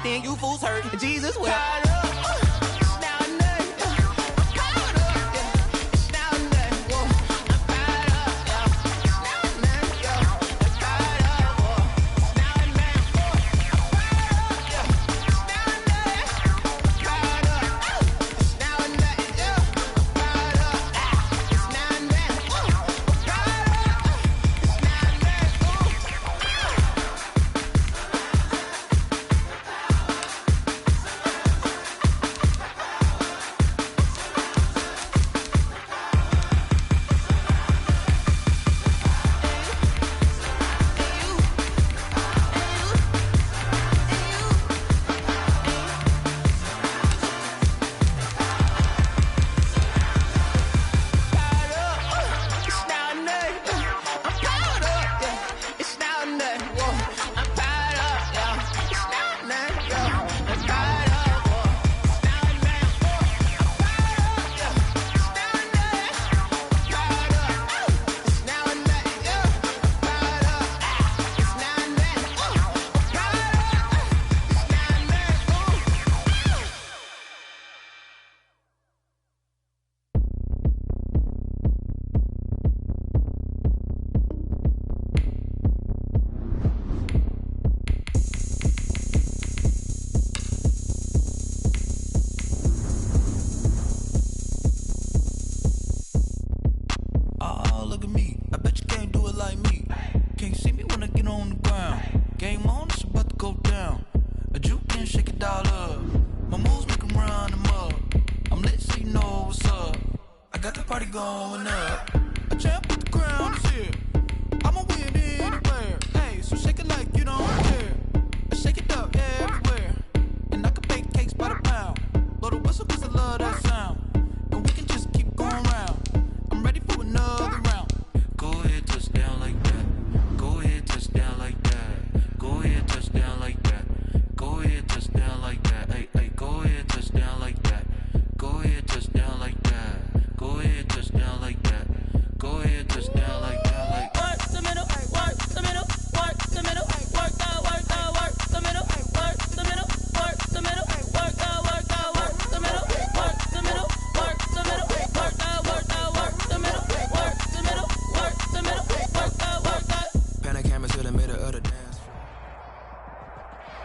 understand you fools hurt. Jesus will.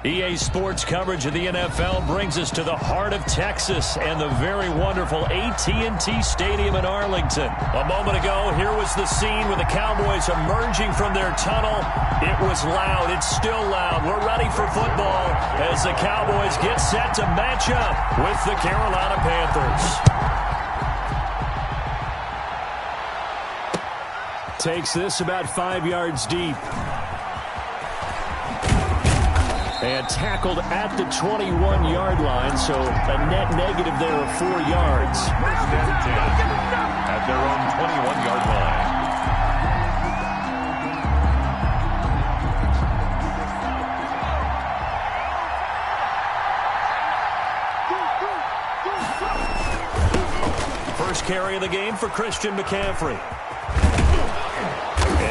EA Sports coverage of the NFL brings us to the heart of Texas and the very wonderful AT&T Stadium in Arlington. A moment ago, here was the scene with the Cowboys emerging from their tunnel. It was loud. It's still loud. We're ready for football as the Cowboys get set to match up with the Carolina Panthers. Takes this about 5 yards deep. And tackled at the 21-yard line, so a net negative there of 4 yards. First and 10 at their own 21-yard line. First carry of the game for Christian McCaffrey.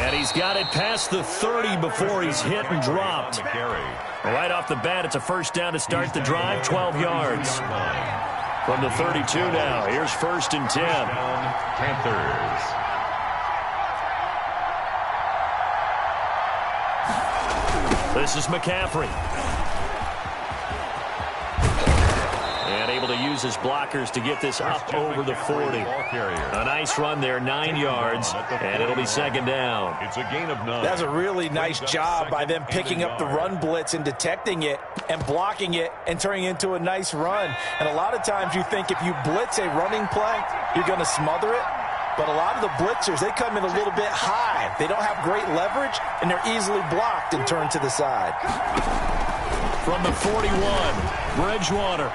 And he's got it past the 30 before he's hit and dropped. Right off the bat, it's a first down to start the drive, 12 yards. From the 32 now, here's first and 10. Panthers. This is McCaffrey. And able to use his blockers to get this up over the 40. A nice run there, 9 yards, and it'll be second down. It's a gain of 9. That's a really nice job by them picking up the run blitz and detecting it and blocking it and turning it into a nice run. And a lot of times you think if you blitz a running play, you're going to smother it. But a lot of the blitzers, they come in a little bit high. They don't have great leverage, and they're easily blocked and turned to the side. From the 41, Bridgewater.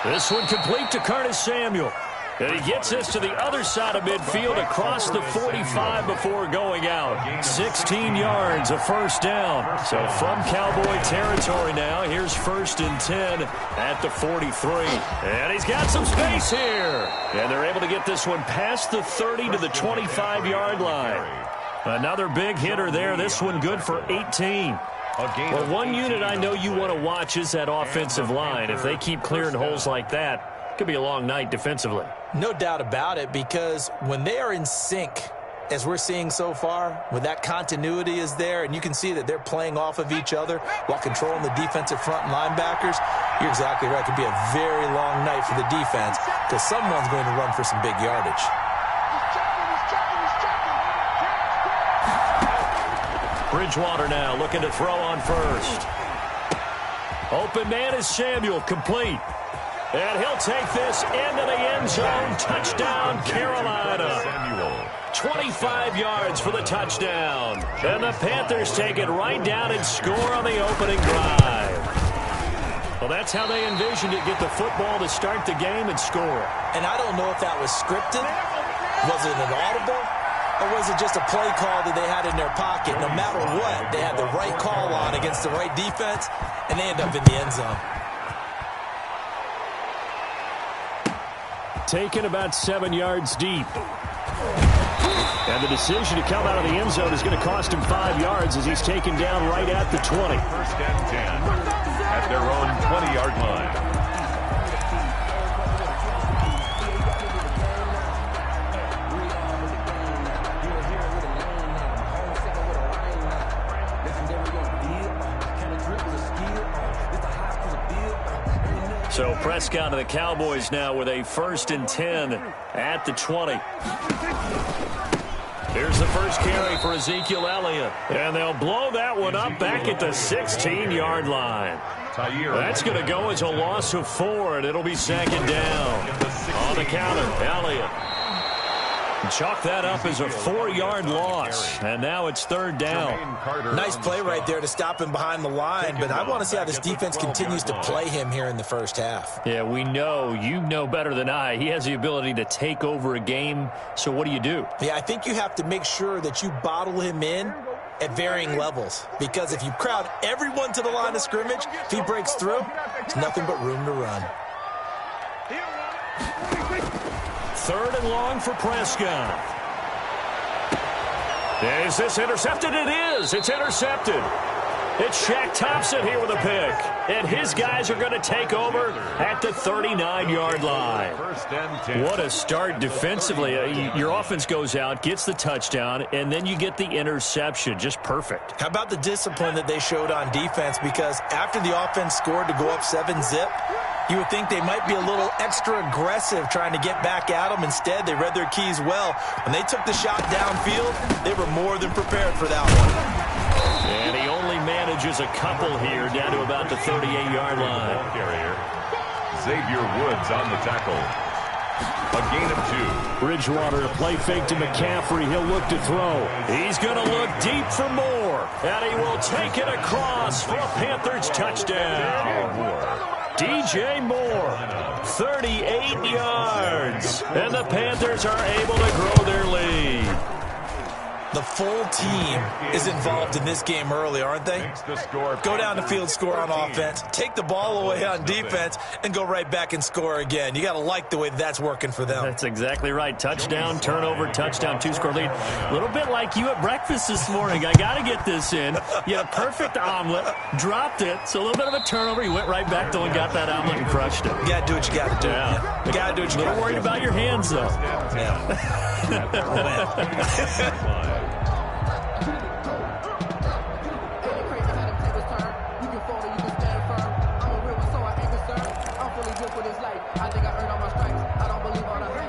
This one complete to Curtis Samuel. And he gets this to the other side of midfield across the 45 before going out. 16 yards, a first down. So from Cowboy territory now, here's first and 10 at the 43. And he's got some space here. And they're able to get this one past the 30 to the 25-yard line. Another big hitter there. This one good for 18. Well, one unit I know you want to watch is that offensive line. If they keep clearing holes like that, it could be a long night defensively. No doubt about it, because when they are in sync, as we're seeing so far, when that continuity is there and you can see that they're playing off of each other while controlling the defensive front linebackers, you're exactly right. It could be a very long night for the defense because someone's going to run for some big yardage. Bridgewater now looking to throw on first. Open man is Samuel, complete. And he'll take this into the end zone. Touchdown, Carolina. 25 yards for the touchdown. And the Panthers take it right down and score on the opening drive. Well, that's how they envisioned it. Get the football to start the game and score. And I don't know if that was scripted. Was it an audible? Or was it just a play call that they had in their pocket? No matter what, they had the right call on against the right defense, and they end up in the end zone. Taken about 7 yards deep. And the decision to come out of the end zone is going to cost him 5 yards as he's taken down right at the 20. First and 10 at their own 20-yard line. So Prescott and the Cowboys now with a 1st and 10 at the 20. Here's the first carry for Ezekiel Elliott. And they'll blow that one up back at the 16-yard line. That's going to go as a loss of 4, and it'll be 2nd down. On the counter, Elliott. Chalk that up as a 4-yard loss, and now it's 3rd down. Nice play right there to stop him behind the line, but I want to see how this defense continues to play him here in the first half. Yeah, we know. You know better than I. He has the ability to take over a game, so what do you do? Yeah, I think you have to make sure that you bottle him in at varying levels, because if you crowd everyone to the line of scrimmage, if he breaks through, there's nothing but room to run. 3rd and long for Prescott. Is this intercepted? It is. It's intercepted. It's Shaq Thompson here with a pick. And his guys are going to take over at the 39-yard line. What a start defensively. Your offense goes out, gets the touchdown, and then you get the interception. Just perfect. How about the discipline that they showed on defense? Because after the offense scored to go up 7-zip, you would think they might be a little extra aggressive trying to get back at them. Instead, they read their keys well. When they took the shot downfield, they were more than prepared for that one. And he only manages a couple here down to about the 38-yard line. Xavier Woods on the tackle. A gain of 2. Bridgewater, a play fake to McCaffrey. He'll look to throw. He's going to look deep for more. And he will take it across for a Panthers touchdown. DJ Moore, 38 yards. And the Panthers are able to grow their lead. The full team is involved in this game early, aren't they? Go down the field, score on offense, take the ball away on defense, and go right back and score again. You got to like the way that's working for them. That's exactly right. Touchdown, turnover, touchdown, 2-score lead. A little bit like you at breakfast this morning. I got to get this in. You had a perfect omelet, dropped it, so a little bit of a turnover. You went right back though and got that omelet and crushed it. You got to do what you got to do. Yeah. You got to do what you got to do. A little worried about your hands, though. Yeah.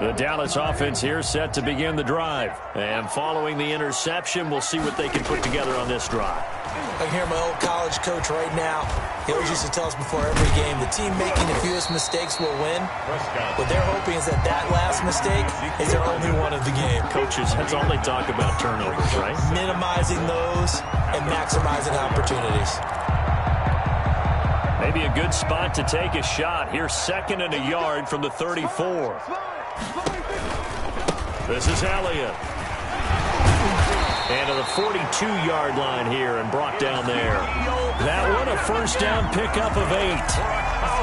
The Dallas offense here set to begin the drive. And following the interception, we'll see what they can put together on this drive. I hear my old college coach right now. He always used to tell us before every game, the team making the fewest mistakes will win. What they're hoping is that that last mistake is their only one of the game. Coaches, that's all they talk about, turnovers, right? Minimizing those and maximizing opportunities. Maybe a good spot to take a shot. Here's 2nd and a yard from the 34. This is Elliott. And to the 42-yard line here and brought down there. That one, a first down pickup of 8.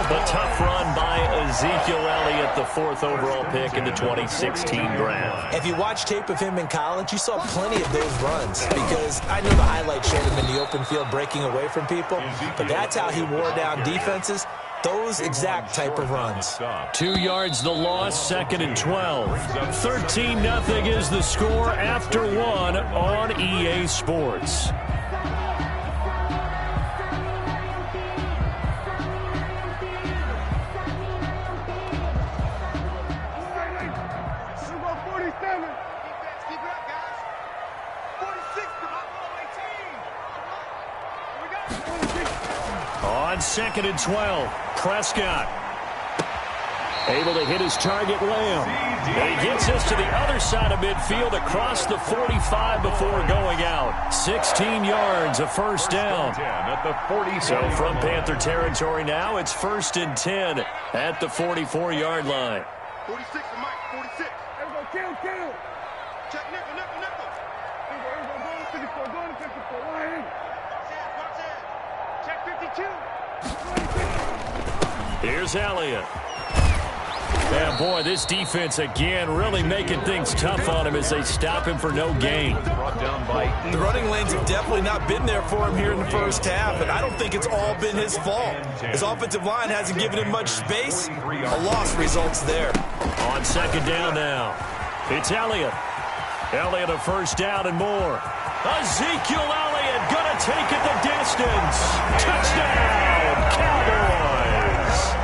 A tough run by Ezekiel Elliott, the 4th overall pick in the 2016 draft. If you watch tape of him in college, you saw plenty of those runs because I know the highlights showed him in the open field breaking away from people, but that's how he wore down defenses. Those exact type of runs. 2 yards the loss, 2nd and 12. 13-0 is the score after 1 on EA Sports. On 2nd and 12, Prescott able to hit his target, Lamb. And he gets us to the other side of midfield across the 45 before going out. 16 yards, a first down. So from Panther territory now, it's 1st and 10 at the 44-yard line. 46 to Mike, 46. Kill. Check nickel. Go to 54. Line. Watch it. Check 52. Here's Elliott. Yeah, boy, this defense again really making things tough on him as they stop him for no gain. The running lanes have definitely not been there for him here in the first half, and I don't think it's all been his fault. His offensive line hasn't given him much space. A loss results there. On 2nd down now, it's Elliott. Elliott a first down and more. Ezekiel Elliott gonna take it the distance. Touchdown, Cowboys.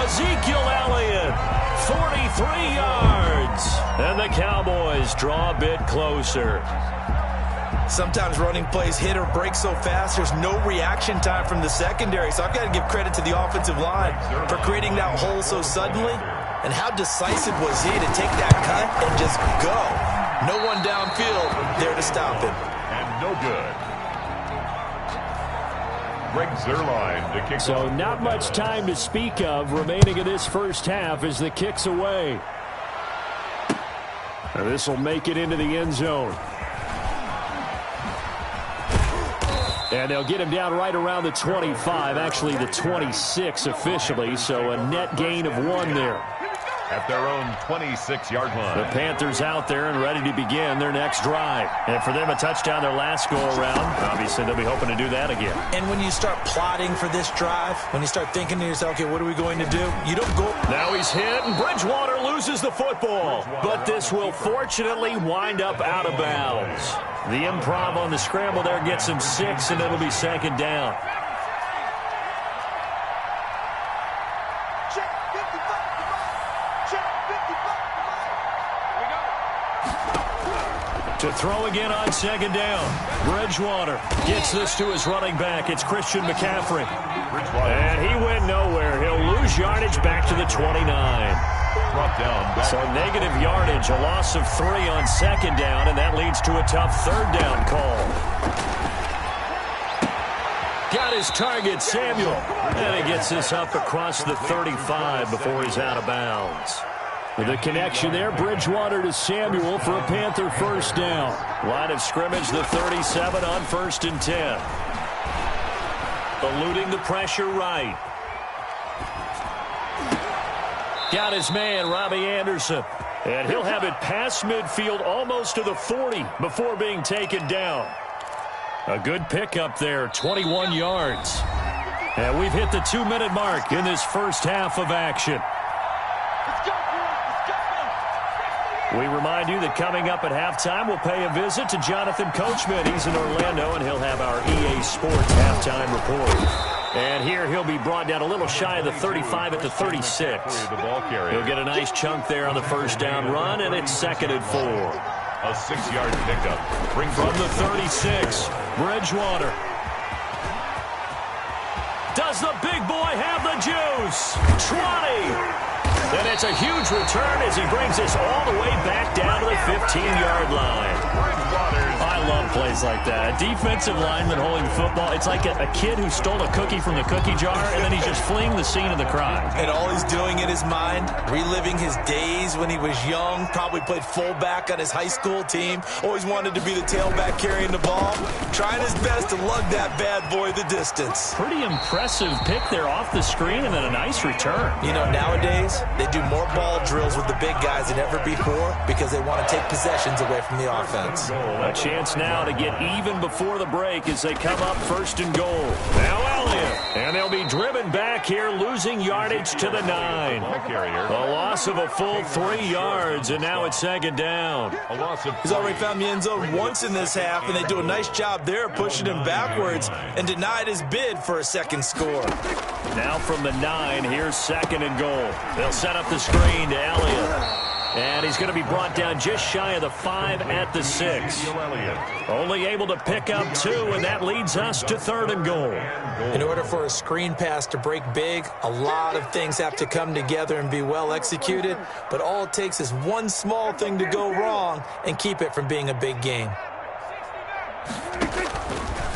Ezekiel Elliott, 43 yards. And the Cowboys draw a bit closer. Sometimes running plays hit or break so fast, there's no reaction time from the secondary. So I've got to give credit to the offensive line for creating that hole so suddenly. And how decisive was he to take that cut and just go? No one downfield there to stop him. And no good. Greg Zuerlein to kick So off. not much time to speak of remaining in this first half as the kick's away. And this will make it into the end zone. And they'll get him down right around the 25, actually the 26 officially, so a net gain of 1 there. At their own 26-yard line. The Panthers out there and ready to begin their next drive. And for them, a touchdown their last go-around. Obviously, they'll be hoping to do that again. And when you start plotting for this drive, when you start thinking to yourself, okay, what are we going to do? You don't go. Now he's hit, and Bridgewater loses the football. But this will fortunately wind up out of bounds. The improv on the scramble there gets him 6, and it'll be 2nd down. To throw again on 2nd down. Bridgewater gets this to his running back. It's Christian McCaffrey. And he went nowhere. He'll lose yardage back to the 29. So negative yardage, a loss of 3 on 2nd down, and that leads to a tough 3rd down call. Got his target, Samuel. And he gets this up across the 35 before he's out of bounds. The connection there, Bridgewater to Samuel for a Panther first down. Line of scrimmage, the 37 on 1st and 10. Eluding the pressure right. Got his man, Robbie Anderson. And he'll have it past midfield almost to the 40 before being taken down. A good pickup there, 21 yards. And we've hit the 2-minute mark in this first half of action. We remind you that coming up at halftime, we'll pay a visit to Jonathan Coachman. He's in Orlando, and he'll have our EA Sports halftime report. And here he'll be brought down a little shy of the 35 at the 36. He'll get a nice chunk there on the first down run, and it's 2nd and 4. A 6-yard pickup. From the 36, Bridgewater. Does the big boy have the juice? 20. And it's a huge return as he brings us all the way back down to the 15-yard line. I I love plays like that. A defensive lineman holding the football. It's like a kid who stole a cookie from the cookie jar, and then he's just fleeing the scene of the crime. And all he's doing in his mind, reliving his days when he was young, probably played fullback on his high school team, always wanted to be the tailback carrying the ball, trying his best to lug that bad boy the distance. Pretty impressive pick there off the screen, and then a nice return. You know, nowadays, they do more ball drills with the big guys than ever before because they want to take possessions away from the offense. A chance now to get even before the break as they come up 1st and goal. Now Elliott, and they'll be driven back here, losing yardage to the 9. A loss of a full 3 yards, and now it's 2nd down. He's already found the end zone once in this half, and they do a nice job there pushing him backwards and denied his bid for a second score. Now from the 9, here's 2nd and goal. They'll set up the screen to Elliott. And he's going to be brought down just shy of the 5 at the 6. Only able to pick up 2, and that leads us to 3rd and goal. In order for a screen pass to break big, a lot of things have to come together and be well executed, but all it takes is one small thing to go wrong and keep it from being a big game.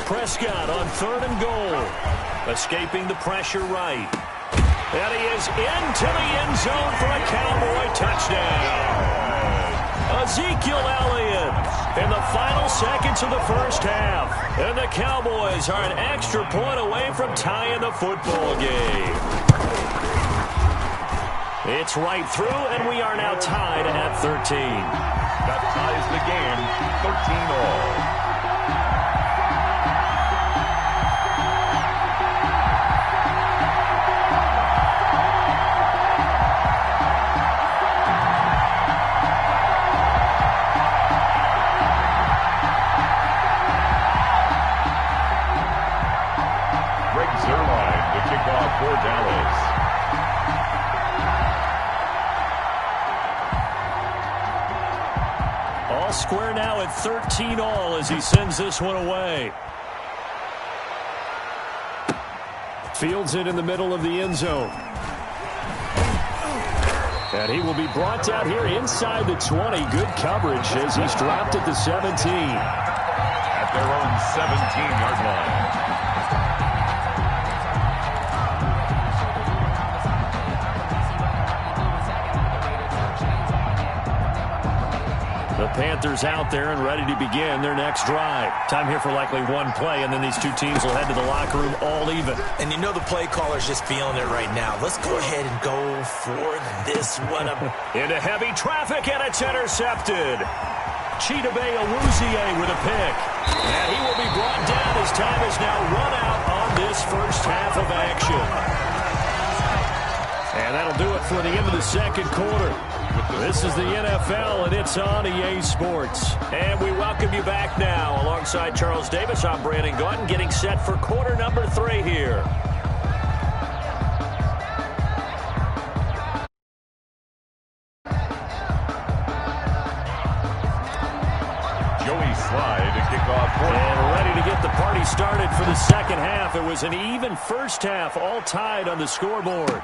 Prescott on 3rd and goal. Escaping the pressure right. And he is into the end zone for a Cowboy touchdown. Ezekiel Elliott in the final seconds of the 1st half. And the Cowboys are an extra point away from tying the football game. It's right through, and we are now tied at 13. That ties the game, 13 all. For Dallas. All square now at 13 all as he sends this one away. Fields it in the middle of the end zone. And he will be brought down here inside the 20. Good coverage as he's dropped at the 17. At their own 17-yard line. The Panthers out there and ready to begin their next drive. Time here for likely one play, and then these two teams will head to the locker room all even. And you know the play caller's just feeling it right now. Let's go ahead and go for this one. Into heavy traffic, and it's intercepted. Chidobe Awuzie with a pick. And he will be brought down as time is now run out on this 1st half of action. And that'll do it for the end of the 2nd quarter. This is the NFL, and it's on EA Sports. And we welcome you back now. Alongside Charles Davis, I'm Brandon Gaudin, getting set for quarter number 3 here. Joey Slye to kick off. And ready to get the party started for the 2nd half. It was an even 1st half, all tied on the scoreboard.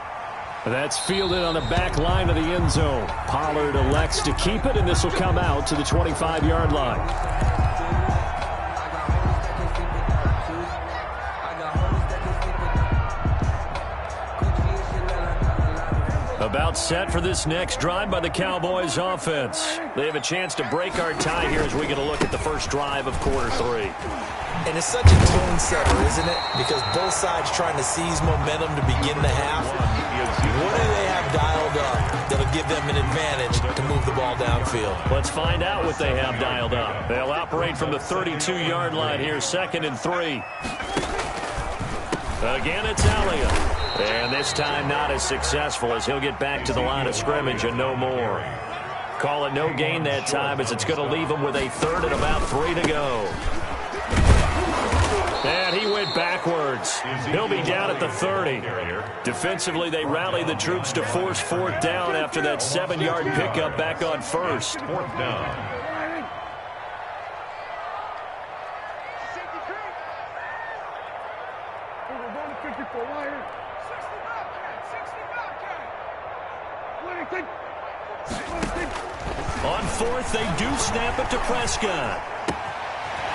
That's fielded on the back line of the end zone. Pollard elects to keep it, and this will come out to the 25-yard line. About set for this next drive by the Cowboys offense. They have a chance to break our tie here as we get a look at the first drive of quarter 3. And it's such a tone setter, isn't it? Because both sides trying to seize momentum to begin the half. What do they have dialed up that'll give them an advantage to move the ball downfield? Let's find out what they have dialed up. They'll operate from the 32-yard line here, 2nd and 3. Again, it's Elliott. And this time not as successful as he'll get back to the line of scrimmage and no more. Call it no gain that time as it's going to leave him with a 3rd and about 3 to go. And he went backwards. He'll be down at the 30. Defensively, they rallied the troops to force 4th down after that 7-yard pickup back on 1st. 4th down. On 4th, they do snap it to Prescott.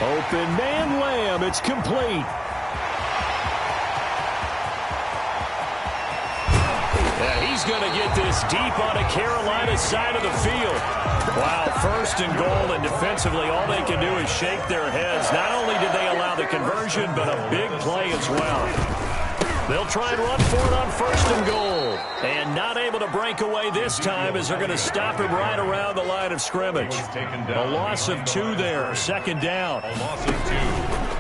Open man Lamb. It's complete. Yeah, he's going to get this deep on a Carolina side of the field. Wow, first and goal, and defensively all they can do is shake their heads. Not only did they allow the conversion, but a big play as well. They'll try and run for it on first and goal. And not able to break away this time as they're going to stop him right around the line of scrimmage. A loss of 2 there, second down. A loss of 2.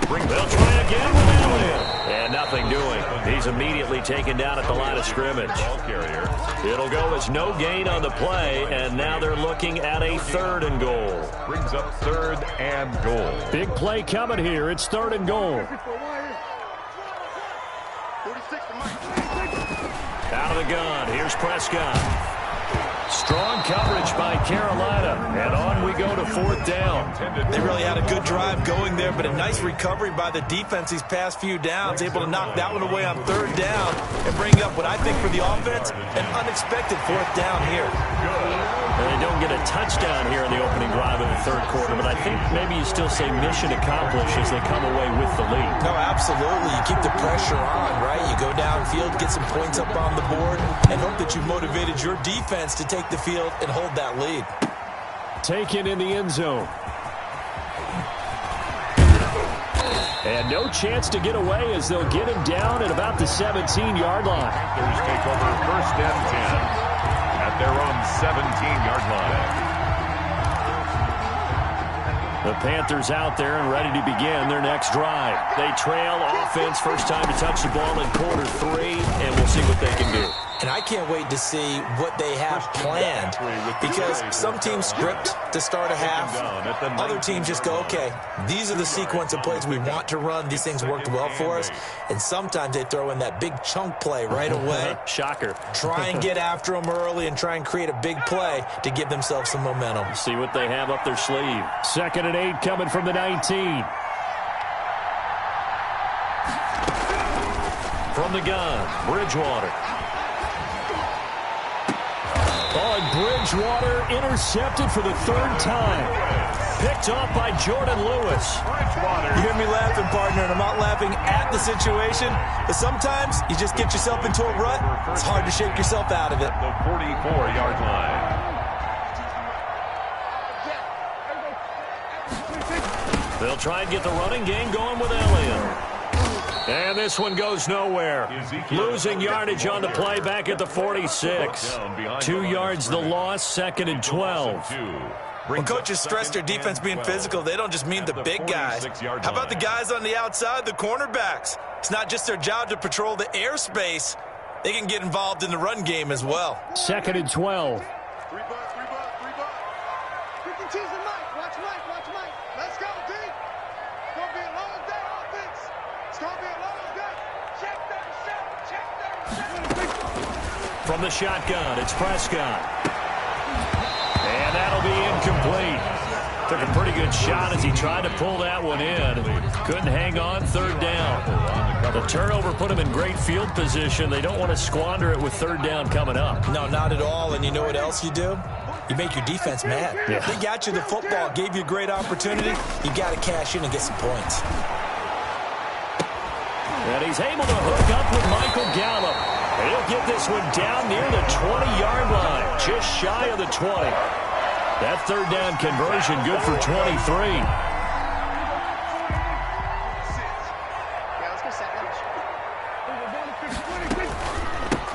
They'll try again with Elliott. And nothing doing. He's immediately taken down at the line of scrimmage. It'll go as no gain on the play, and now they're looking at a 3rd and goal. Brings up 3rd and goal. Big play coming here. It's 3rd and goal. Out of the gun. Here's Prescott. Strong coverage by Carolina. And on we go to 4th down. They really had a good drive going there, but a nice recovery by the defense these past few downs. Able to knock that one away on 3rd down and bring up what I think for the offense, an unexpected 4th down here. They don't get a touchdown here in the opening drive of the 3rd quarter, but I think maybe you still say mission accomplished as they come away with the lead. No, absolutely. You keep the pressure on, right? You go downfield, get some points up on the board, and hope that you've motivated your defense to take the field and hold that lead. Taken in the end zone. And no chance to get away as they'll get him down at about the 17-yard line. Panthers take over 1st and 10. At their own 17-yard line. The Panthers out there and ready to begin their next drive. They trail offense, first time to touch the ball in quarter 3, and we'll see what they can do. And I can't wait to see what they have planned, because some teams script to start a half. Other teams just go, okay, these are the sequence of plays we want to run. These things worked well for us. And sometimes they throw in that big chunk play right away. Shocker. Try and get after them early and try and create a big play to give themselves some momentum. See what they have up their sleeve. 2nd and 8 coming from the 19. From the gun, Bridgewater. Oh, and Bridgewater intercepted for the 3rd time. Picked off by Jordan Lewis. You hear me laughing, partner, and I'm not laughing at the situation, but sometimes you just get yourself into a rut. It's hard to shake yourself out of it. The 44-yard line. They'll try and get the running game going with Elliott. And this one goes nowhere. Losing yardage on the play back at the 46. 2 yards the loss, 2nd and 12. When coaches stress their defense being physical, they don't just mean the big guys. How about the guys on the outside, the cornerbacks? It's not just their job to patrol the airspace. They can get involved in the run game as well. 2nd and 12. 3 bucks. 52's the Mike. Watch Mike. Let's go, D. It's going to be a long day, offense. It's going to be a long day. Check 37. From the shotgun, it's Prescott. And that'll be incomplete. Took a pretty good shot as he tried to pull that one in. Couldn't hang on, 3rd down. The turnover put him in great field position. They don't want to squander it with 3rd down coming up. No, not at all. And you know what else you do? You make your defense mad. Yeah. They got you the football, gave you a great opportunity. You got to cash in and get some points. And he's able to hook up with Michael Gallup. And he'll get this one down near the 20-yard line, just shy of the 20. That 3rd down conversion good for 23.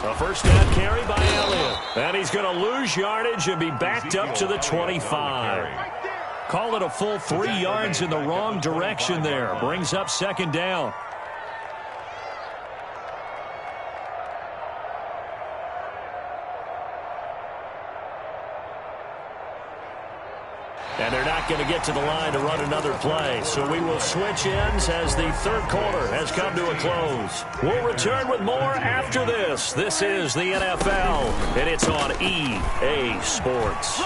A 1st down carry by Elliott. And he's going to lose yardage and be backed up to the 25. Call it a full 3 yards in the wrong direction there. Brings up 2nd down. And they're not going to get to the line to run another play. So we will switch ends as the 3rd quarter has come to a close. We'll return with more after this. This is the NFL, and it's on EA Sports.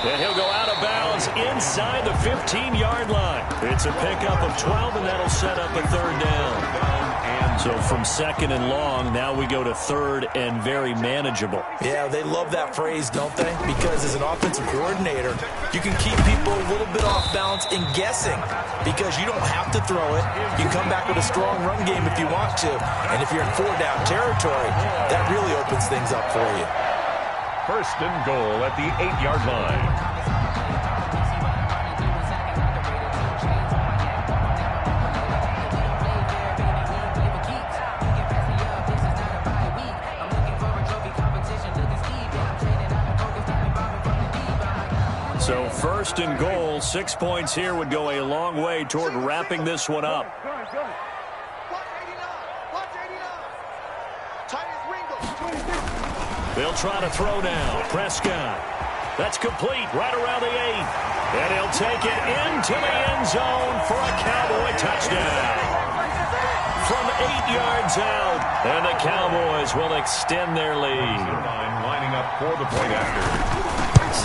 And he'll go out of of bounds inside the 15-yard line. It's a pickup of 12, and that'll set up a third down. So from second and long, now we go to third and very manageable. Yeah, they love that phrase, don't they? Because as an offensive coordinator, you can keep people a little bit off balance and guessing because you don't have to throw it. You can come back with a strong run game if you want to. And if you're in four-down territory, that really opens things up for you. First and goal at the 8-yard line. So first and goal, 6 points here would go a long way toward wrapping this one up. They'll try to throw now. Prescott. That's complete right around the 8. And he'll take it into the end zone for a Cowboy touchdown. From 8 yards out. And the Cowboys will extend their lead. Lining up for the point after.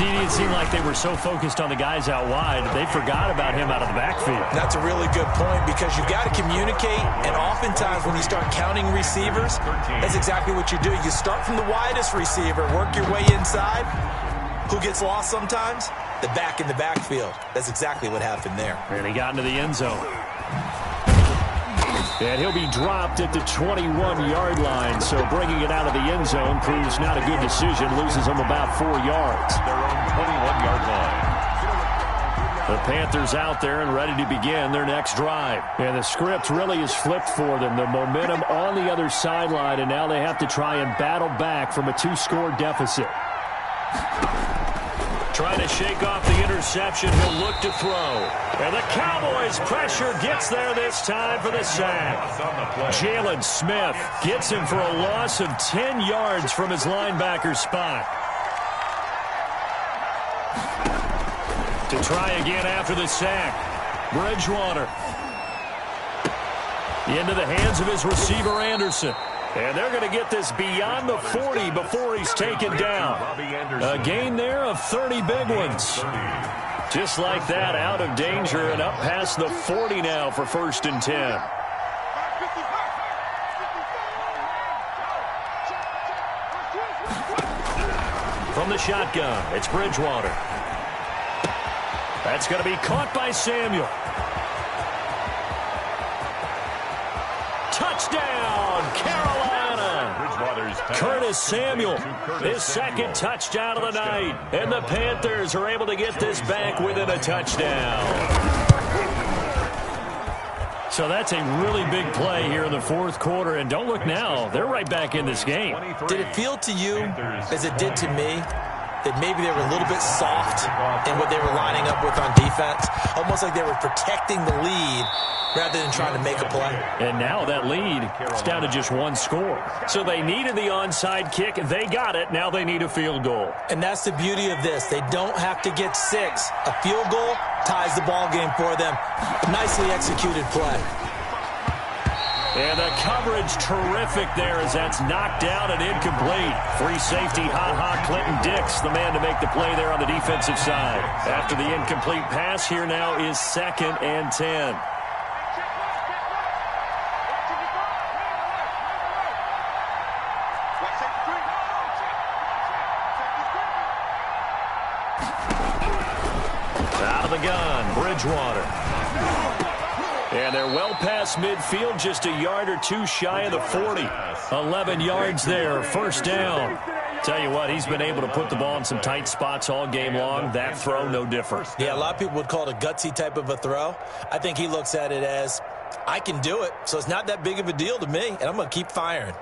It seemed like they were so focused on the guys out wide, they forgot about him out of the backfield. That's a really good point because you've got to communicate, and oftentimes when you start counting receivers, that's exactly what you do. You start from the widest receiver, work your way inside. Who gets lost sometimes? The back in the backfield. That's exactly what happened there. And he got into the end zone. And he'll be dropped at the 21-yard line, so bringing it out of the end zone proves not a good decision. Loses him about 4 yards. Their own 21-yard line. The Panthers out there and ready to begin their next drive. And the script really is flipped for them. The momentum on the other sideline, and now they have to try and battle back from a 2-score deficit. Trying to shake off the interception. He'll look to throw. And the Cowboys' pressure gets there this time for the sack. Jalen Smith gets him for a loss of 10 yards from his linebacker spot. To try again after the sack. Bridgewater. Into the hands of his receiver, Anderson. And they're going to get this beyond the 40 before he's taken down. A gain there of 30 big ones. Just like that, out of danger and up past the 40 now for first and 10. From the shotgun, it's Bridgewater. That's going to be caught by Samuel. Touchdown, Carolina! Curtis Samuel, his second touchdown of the night. And the Panthers are able to get this back within a touchdown. So that's a really big play here in the fourth quarter. And don't look now, they're right back in this game. Did it feel to you, as it did to me, that maybe they were a little bit soft in what they were lining up with on defense? Almost like they were protecting the lead rather than trying to make a play. And now that lead is down to just 1 score. So they needed the onside kick. They got it. Now they need a field goal. And that's the beauty of this. They don't have to get 6. A field goal ties the ball game for them. Nicely executed play. And the coverage terrific there as that's knocked down and incomplete. Free safety, Clinton Dix, the man to make the play there on the defensive side. After the incomplete pass, here now is 2nd and 10. Out of the gun, Bridgewater. And they're well past midfield, just a yard or 2 shy of the 40. 11 yards there, first down. Tell you what, he's been able to put the ball in some tight spots all game long. That throw, no different. Yeah, a lot of people would call it a gutsy type of a throw. I think he looks at it as, I can do it, so it's not that big of a deal to me, and I'm going to keep firing.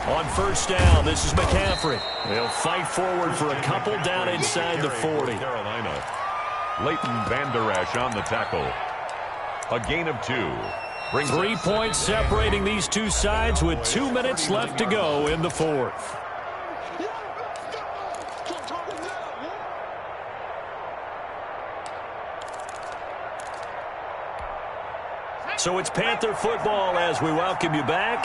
On first down, this is McCaffrey. They'll fight forward for a couple down inside the 40. Carolina. Leighton Vander Esch on the tackle. A gain of 2. 3 points separating these two sides with 2 minutes left to go in the fourth. So it's Panther football as we welcome you back.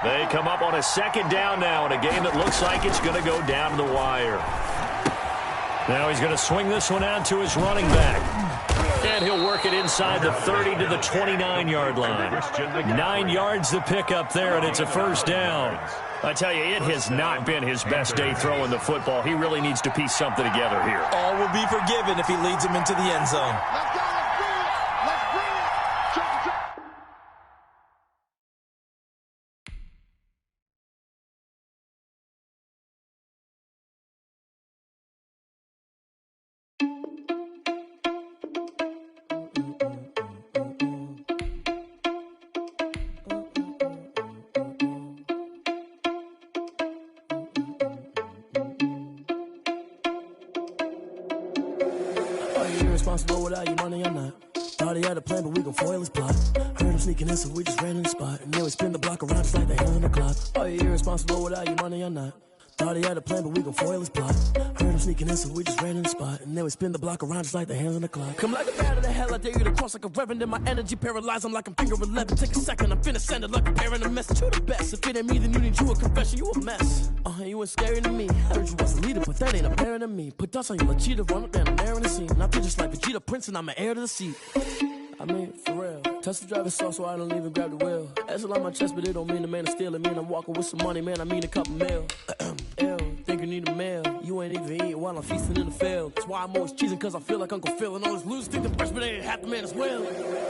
They come up on a second down now in a game that looks like it's going to go down to the wire. Now he's going to swing this one out to his running back. And he'll work it inside the 30 to the 29-yard line. 9 yards to pick up there, and it's a first down. I tell you, it has not been his best day throwing the football. He really needs to piece something together here. All will be forgiven if he leads him into the end zone. Let's go. Let's bring it. Irresponsible without your money, I'm not. Thought he had a plan, but we gon' foil his plot. Heard him sneaking in, so we just ran in the spot. And then we spin the block around just like the hell in the clock. Are you irresponsible without your money, I'm not. Thought he had a plan, but we gon' foil his plot. Heard him sneaking in, so we just ran in the spot. And then we spin the block around just like the hands on the clock. Come like a bat of the hell, I dare you to cross like a reverend. And my energy paralyzed, I'm like I'm finger 11. Take a second, I'm finna send it like a parent a message. You the best, if it ain't me, then you need you a confession. You a mess, you ain't scary to me. Heard you was a leader, but that ain't apparent to me. Put dust on you like cheetah, run up down the air in the scene. And I feel just like Vegeta Prince, and I'm an heir to the seat. I mean, for real. Touch the driver's sauce so I don't even grab the wheel. That's on my chest, but it don't mean the man is stealing. Mean I'm walking with some money, man, I mean a couple mil. Ew, think you need a meal. You ain't even eating while I'm feasting in the field. That's why I'm always cheesing, cause I feel like Uncle Phil. And all those losers think the freshman ain't half the man as well.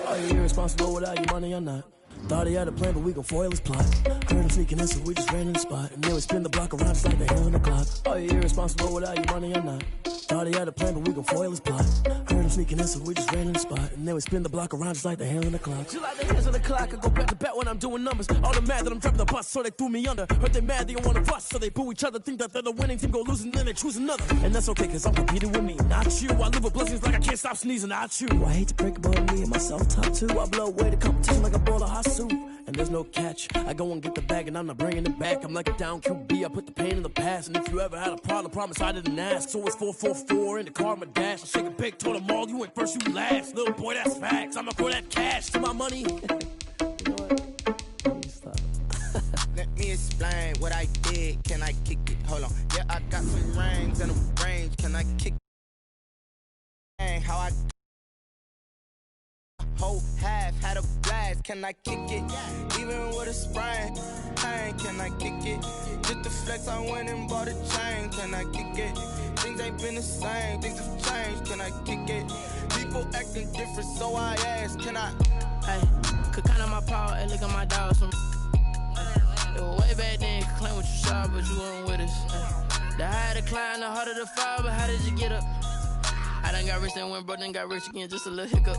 Are you irresponsible without your money or not? Thought he had a plan, but we gon' foil his plot. Heard him sneaking in, so we just ran in the spot. And then we spin the block around just like the hell in the clock. Are you irresponsible without your money or not? Thought he had a plan, but we gon' foil his plot. Heard him sneaking in, so we just ran in the spot. And then we spin the block around just like the hands on the clock. Just like the hands on the clock, I go back to back when I'm doing numbers. All the mad that I'm driving the bus, so they threw me under. Heard they mad, they don't wanna bust, so they boo each other. Think that they're the winning team, go losing, then they choose another. And that's okay, cause I'm competing with me, not you. I live with blessings like I can't stop sneezing, not you. I hate to break it, but me and myself top two. I blow away the competition like a bowl of hot soup. And there's no catch. I go and get the bag and I'm not bringing it back. I'm like a down QB, I put the pain in the past. And if you ever had a problem, promise I didn't ask. So it's 4-4-4 in the car, my dash. I shake a big, told them all, you ain't first, you last. Little boy, that's facts. I'ma throw that cash to my money. You know what? Let me stop. Let me explain what I did. Can I kick it? Hold on. Yeah, I got some rings and a range. Can I kick it? How I whole half had a blast. Can I kick it? Even with a sprain, pain. Can I kick it? Just the flex, I went and bought a chain. Can I kick it? Things ain't been the same. Things have changed. Can I kick it? People acting different, so I asked. Can I? Hey, could count on my power and look at my dogs from. It was way back then, could claim what you saw, but you weren't with us. The higher the climb, the harder the fall, but how did you get up? I done got rich and went broke, then got rich again, just a little hiccup.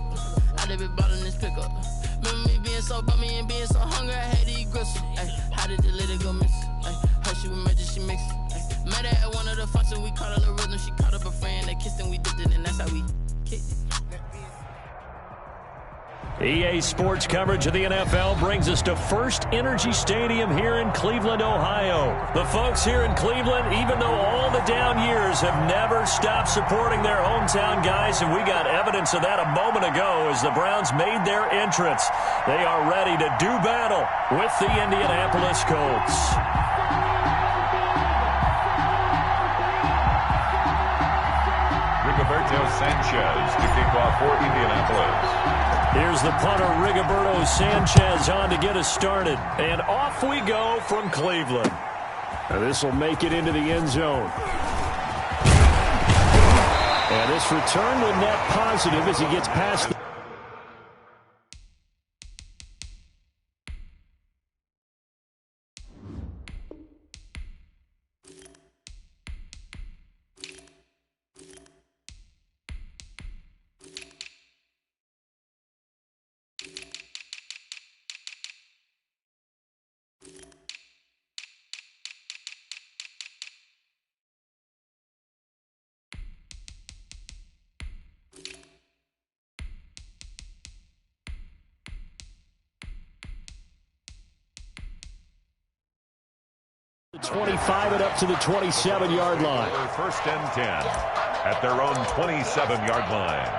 I done been ballin' this pickup. Remember me being so bummy and being so hungry, I had to eat gristle. How did the lady go miss? Her she was magic, she mixed. Met her at one of the functions, we caught her the rhythm. She caught up a friend, they kissed and we dipped it, and that's how we kicked it. EA Sports coverage of the NFL brings us to First Energy Stadium here in Cleveland, Ohio. The folks here in Cleveland, even though all the down years, have never stopped supporting their hometown guys, and we got evidence of that a moment ago as the Browns made their entrance. They are ready to do battle with the Indianapolis Colts. Rigoberto Sanchez to kick off for Indianapolis. Here's the punter, Rigoberto Sanchez, on to get us started. And off we go from Cleveland. Now this will make it into the end zone. And this return will net positive as he gets past the... The 25 and up to the 27-yard line. First and 10 at their own 27-yard line.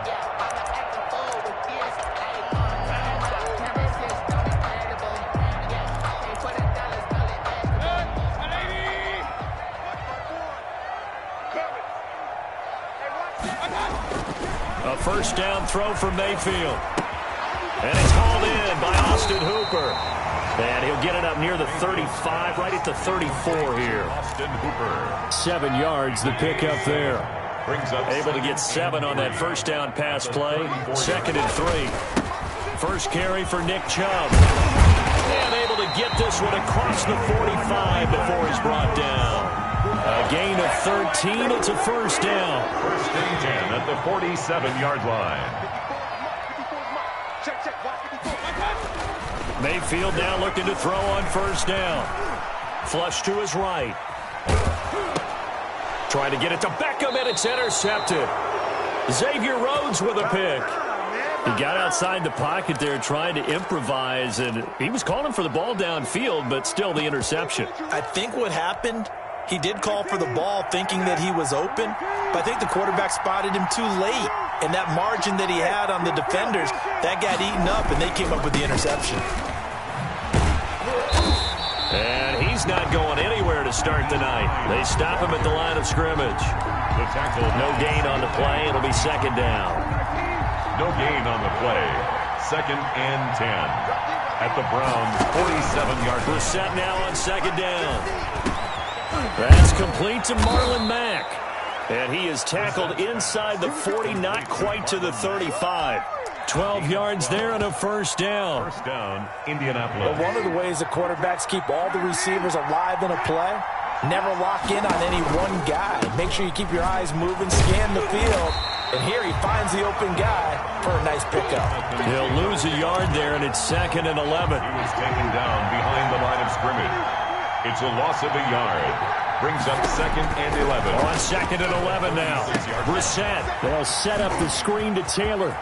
first down throw for Mayfield. And it's hauled in by Austin Hooper. And he'll get it up near the 35, right at the 34 here. Austin Hooper. 7 yards, the pickup there. Brings up Able to get 7 on that first down pass play. 2nd and 3. First carry for Nick Chubb. And able to get this one across the 45 before he's brought down. A gain of 13. It's a first down. First and 10 at the 47-yard line. Mayfield now looking to throw on first down. Flush to his right. Trying to get it to Beckham, and it's intercepted. Xavier Rhodes with a pick. He got outside the pocket there trying to improvise, and he was calling for the ball downfield, but still the interception. I think what happened, he did call for the ball thinking that he was open, but I think the quarterback spotted him too late. And that margin that he had on the defenders, that got eaten up, and they came up with the interception. And he's not going anywhere to start the night. They stop him at the line of scrimmage. The tackle. No gain on the play. It'll be second down. No gain on the play. 2nd and 10 at the Browns' 47-yard line. We're set now on second down. That's complete to Marlon Mack. And he is tackled inside the 40, not quite to the 35. 12 yards there and a first down. First down, Indianapolis. But one of the ways the quarterbacks keep all the receivers alive in a play, never lock in on any one guy. Make sure you keep your eyes moving, scan the field. And here he finds the open guy for a nice pickup. He'll lose a yard there, and it's 2nd and 11. He was taken down behind the line of scrimmage. It's a loss of a yard. Brings up 2nd and 11. On 2nd and 11 now. Brissett. They'll set up the screen to Taylor.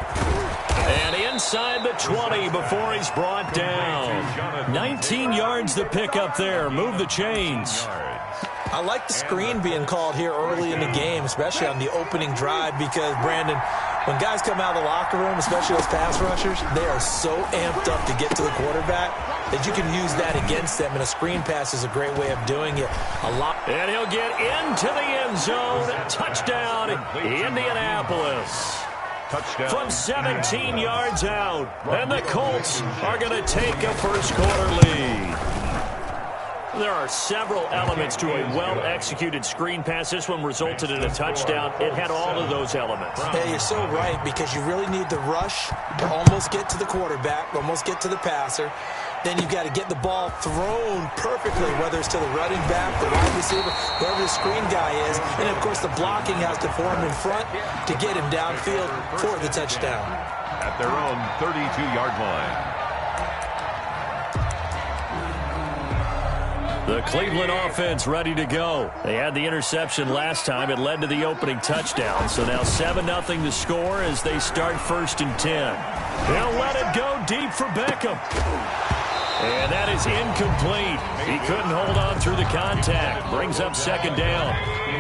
And inside the 20 before he's brought down. 19 yards the pickup there. Move the chains. I like the screen being called here early in the game, especially on the opening drive, because, Brandon, when guys come out of the locker room, especially those pass rushers, they are so amped up to get to the quarterback that you can use that against them, and a screen pass is a great way of doing it. And he'll get into the end zone. Touchdown, Indianapolis. Touchdown. From 17 yards out. And the Colts are going to take a first-quarter lead. There are several elements to a well-executed screen pass. This one resulted in a touchdown. It had all of those elements. Yeah, you're so right, because you really need the rush to almost get to the quarterback, almost get to the passer. Then you've got to get the ball thrown perfectly, whether it's to the running back, the wide receiver, wherever the screen guy is. And, of course, the blocking has to form in front to get him downfield for the touchdown. At their own 32-yard line. The Cleveland offense ready to go. They had the interception last time. It led to the opening touchdown. So now 7-0 to score as they start 1st and 10. He'll let it go deep for Beckham. And that is incomplete. He couldn't hold on through the contact. Brings up 2nd down.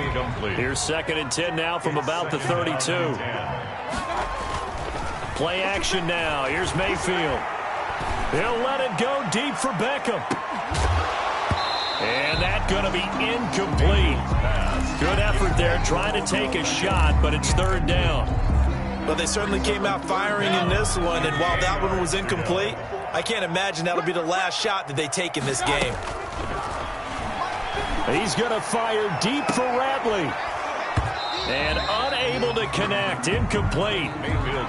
Incomplete. Here's 2nd and 10 now from about the 32. Play action now. Here's Mayfield. He'll let it go deep for Beckham. And that's going to be incomplete. Good effort there trying to take a shot, but it's 3rd down. Well, they certainly came out firing in this one, and while that one was incomplete, I can't imagine that'll be the last shot that they take in this game. He's going to fire deep for Radley. And unable to connect. Incomplete.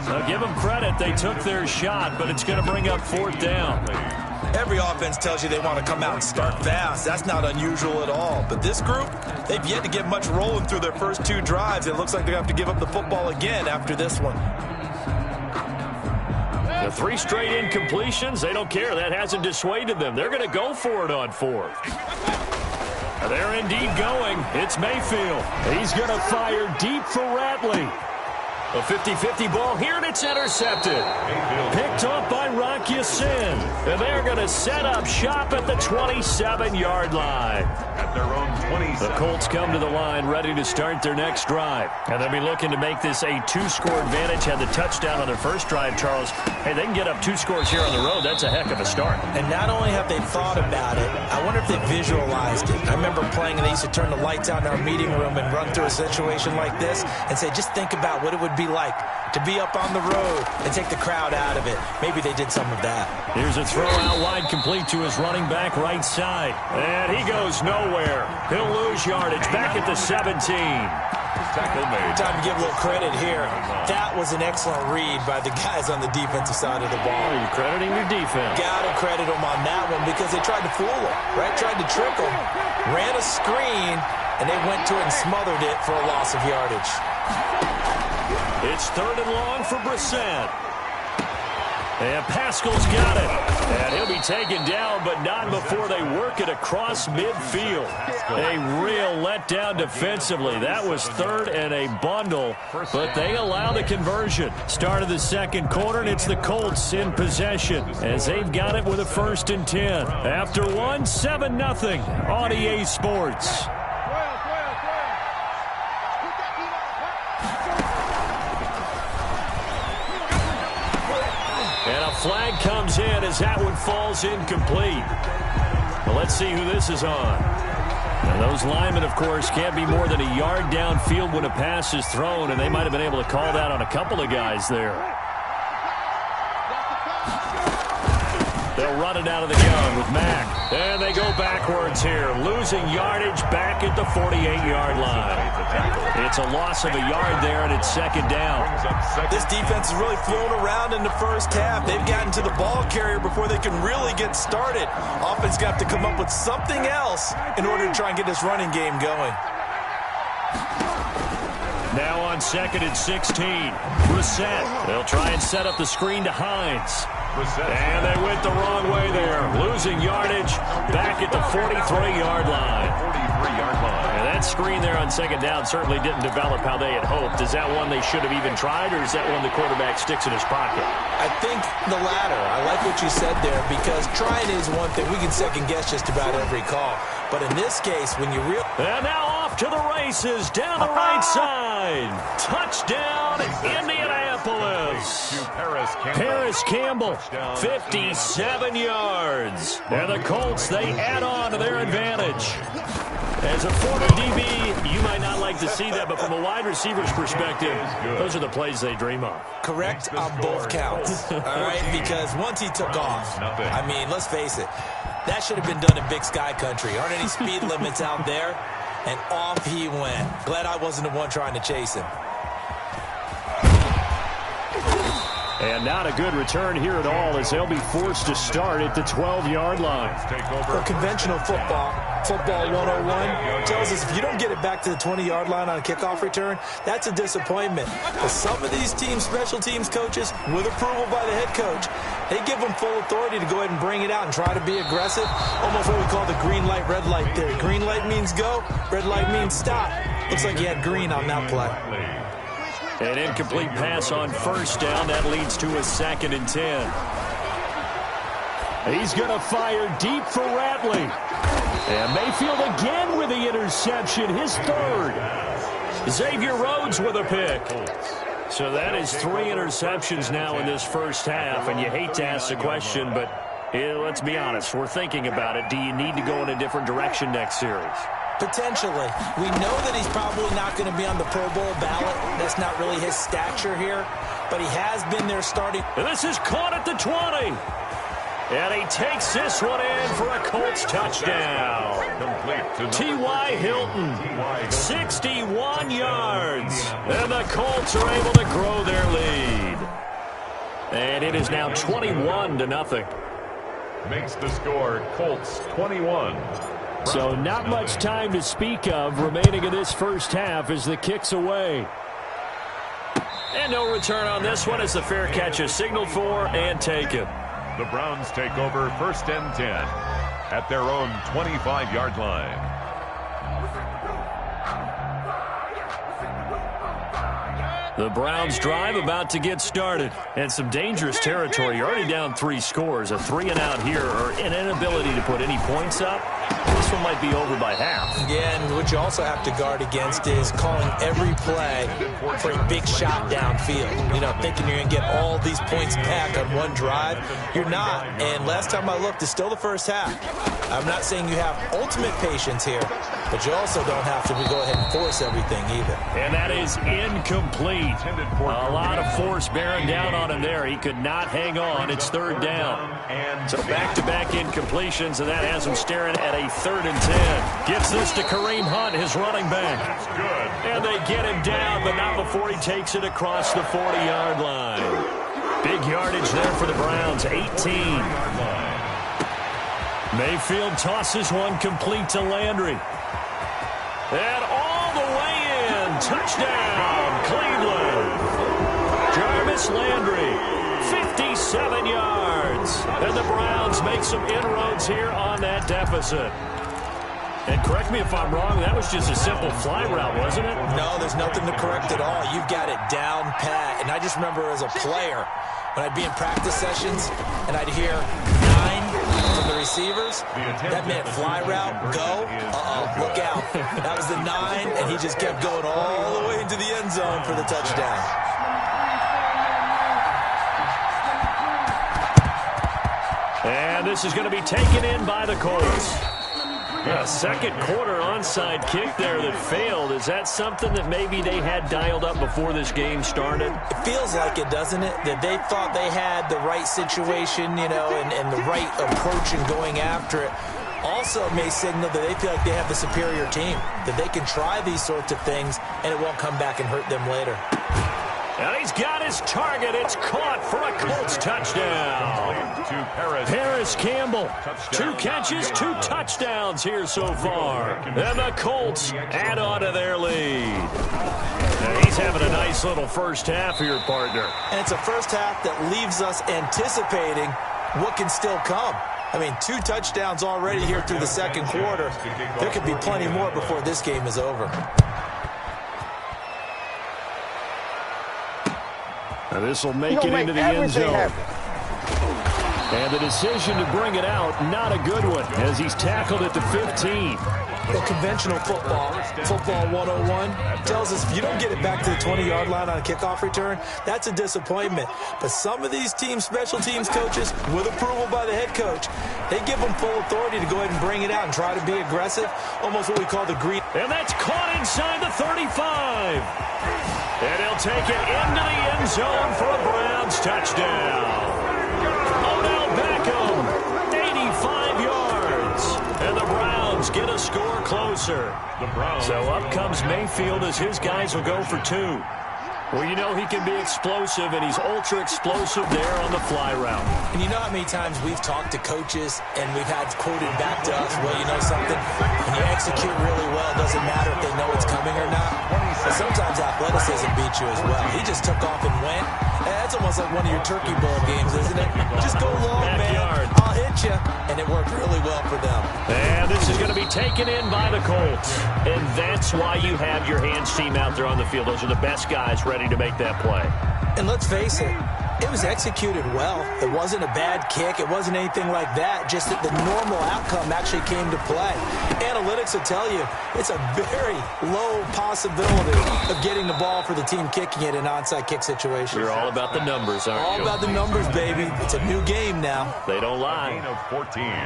Now give them credit. They took their shot, but it's going to bring up 4th down. Every offense tells you they want to come out and start fast. That's not unusual at all. But this group, they've yet to get much rolling through their first 2 drives. It looks like they're going to have to give up the football again after this one. The 3 straight incompletions, they don't care. That hasn't dissuaded them. They're going to go for it on 4th. They're indeed going. It's Mayfield. He's going to fire deep for Radley. A 50-50 ball here, and it's intercepted. Picked off by Rock Ya-Sin. And they're going to set up shop at the 27-yard line. At their own 27. The Colts come to the line ready to start their next drive. And they'll be looking to make this a 2-score advantage. Had the touchdown on their first drive, Charles. Hey, they can get up 2 scores here on the road. That's a heck of a start. And not only have they thought about it, I wonder if they visualized it. I remember playing, and they used to turn the lights out in our meeting room and run through a situation like this and say, just think about what it would be be like, to be up on the road and take the crowd out of it. Maybe they did some of that. Here's a throw out wide, complete to his running back right side. And he goes nowhere. He'll lose yardage back at the 17. Tackle made. Time to give a little credit here. That was an excellent read by the guys on the defensive side of the ball. Are you crediting your defense? Gotta credit them on that one because they tried to fool them, right? Tried to trick them. Ran a screen, and they went to it and smothered it for a loss of yardage. It's 3rd and long for Brissett. And Pascal's got it. And he'll be taken down, but not before they work it across midfield. A real letdown defensively. That was 3rd and a bundle, but they allow the conversion. Start of the second quarter, and it's the Colts in possession as they've got it with a 1st and 10. After 1, 7-0 on EA Sports. Flag comes in as that one falls incomplete. Well, let's see who this is on. And those linemen, of course, can't be more than a yard downfield when a pass is thrown, and they might have been able to call that on a couple of guys there. They'll run it out of the gun with Mack. And they go backwards here, losing yardage back at the 48-yard line. It's a loss of a yard there, and it's 2nd down. This defense is really flown around in the first half. They've gotten to the ball carrier before they can really get started. Offense got to come up with something else in order to try and get this running game going. Now on 2nd and 16. Brissett. They'll try and set up the screen to Hines. And they went the wrong way there. Losing yardage back at the 43-yard line. 43-yard line. And that screen there on 2nd down certainly didn't develop how they had hoped. Is that one they should have even tried, or is that one the quarterback sticks in his pocket? I think the latter. I like what you said there because trying is one thing. We can second-guess just about every call. But in this case, when you really... And now off to the races down the right side. Touchdown, Indianapolis. Paris Campbell, 57 yards. And the Colts, they add on to their advantage. As a former DB, you might not like to see that, but from a wide receiver's perspective, those are the plays they dream of. Correct on both counts, all right? Because once he took off, I mean, let's face it, that should have been done in Big Sky Country. Aren't any speed limits out there? And off he went. Glad I wasn't the one trying to chase him. And not a good return here at all as they'll be forced to start at the 12-yard line. For conventional football 101 tells us if you don't get it back to the 20-yard line on a kickoff return, that's a disappointment. But some of these teams, special teams coaches, with approval by the head coach, they give them full authority to go ahead and bring it out and try to be aggressive. Almost what we call the green light, red light theory. Green light means go, red light means stop. Looks like he had green on that play. An incomplete pass on 1st down. That leads to a 2nd and 10. He's going to fire deep for Ratley. And Mayfield again with the interception, his 3rd. Xavier Rhodes with a pick. So that is 3 interceptions now in this first half. And you hate to ask the question, but let's be honest. We're thinking about it. Do you need to go in a different direction next series? Potentially. We know that he's probably not going to be on the Pro Bowl ballot. That's not really his stature here. But he has been there starting. And this is caught at the 20. And he takes this one in for a Colts touchdown. T.Y. Hilton, 61 yards. And the Colts are able to grow their lead. And it is now 21-0. Makes the score Colts 21. So not much time to speak of remaining in this first half as the kick's away. And no return on this one as the fair catch is signaled for and taken. The Browns take over 1st and 10 at their own 25-yard line. The Browns drive about to get started. And some dangerous territory. You're already down 3 scores. A 3-and-out here or an inability to put any points up. This this one might be over by half. Yeah, and what you also have to guard against is calling every play for a big shot downfield. You know, thinking you're going to get all these points back on one drive. You're not. And last time I looked, it's still the first half. I'm not saying you have ultimate patience here, but you also don't have to go ahead and force everything either. And that is incomplete. A lot of force bearing down on him there. He could not hang on. It's third down. So back-to-back incompletions, and that has him staring at a 3rd and 10. Gives this to Kareem Hunt, his running back. And they get him down, but not before he takes it across the 40-yard line. Big yardage there for the Browns, 18. Mayfield tosses one complete to Landry. And all the way in. Touchdown, Cleveland. Jarvis Landry, 57 yards. And the Browns make some inroads here on that deficit. And correct me if I'm wrong, that was just a simple fly route, wasn't it? No, there's nothing to correct at all. You've got it down pat. And I just remember as a player, when I'd be in practice sessions and I'd hear 9 from the receivers, that meant fly route, go, look out. That was the 9, and he just kept going all the way into the end zone for the touchdown. And this is going to be taken in by the Colts. A second quarter onside kick there that failed. Is that something that maybe they had dialed up before this game started? It feels like it, doesn't it? That they thought they had the right situation, you know, and the right approach in going after it. Also may signal that they feel like they have the superior team, that they can try these sorts of things and it won't come back and hurt them later. And he's got his target. It's caught for a Colts touchdown. Paris Campbell, 2 catches, 2 touchdowns here so far. And the Colts add on to their lead. And he's having a nice little first half here, partner. And it's a first half that leaves us anticipating what can still come. I mean, 2 touchdowns already here through the second quarter. There could be plenty more before this game is over. Now this will make it into the end zone. And the decision to bring it out, not a good one, as he's tackled at the 15. Well, conventional football 101, tells us if you don't get it back to the 20-yard line on a kickoff return, that's a disappointment. But some of these teams, special teams coaches, with approval by the head coach, they give them full authority to go ahead and bring it out and try to be aggressive, almost what we call the green. And that's caught inside the 35. And he'll take it into the end zone for a Browns touchdown. Odell Beckham, 85 yards. And the Browns get a score closer. So up comes Mayfield as his guys will go for 2. Well, you know he can be explosive, and he's ultra-explosive there on the fly route. And you know how many times we've talked to coaches, and we've had quoted back to us, well, you know something? When you execute really well, it doesn't matter if they know it's coming or not. But sometimes athleticism beats you as well. He just took off and went. That's almost like one of your Turkey Bowl games, isn't it? Just go long, Backyard. man. I'll hit you. And it worked really well for them. And this is going to be taken in by the Colts. And that's why you have your hands team out there on the field. Those are the best guys ready to make that play. And let's face it, it was executed well. It wasn't a bad kick. It wasn't anything like that. Just that the normal outcome actually came to play. Analytics will tell you it's a very low possibility of getting the ball for the team kicking it in onside kick situations. You're all about the numbers, aren't you? All about the numbers, baby. It's a new game now. They don't lie.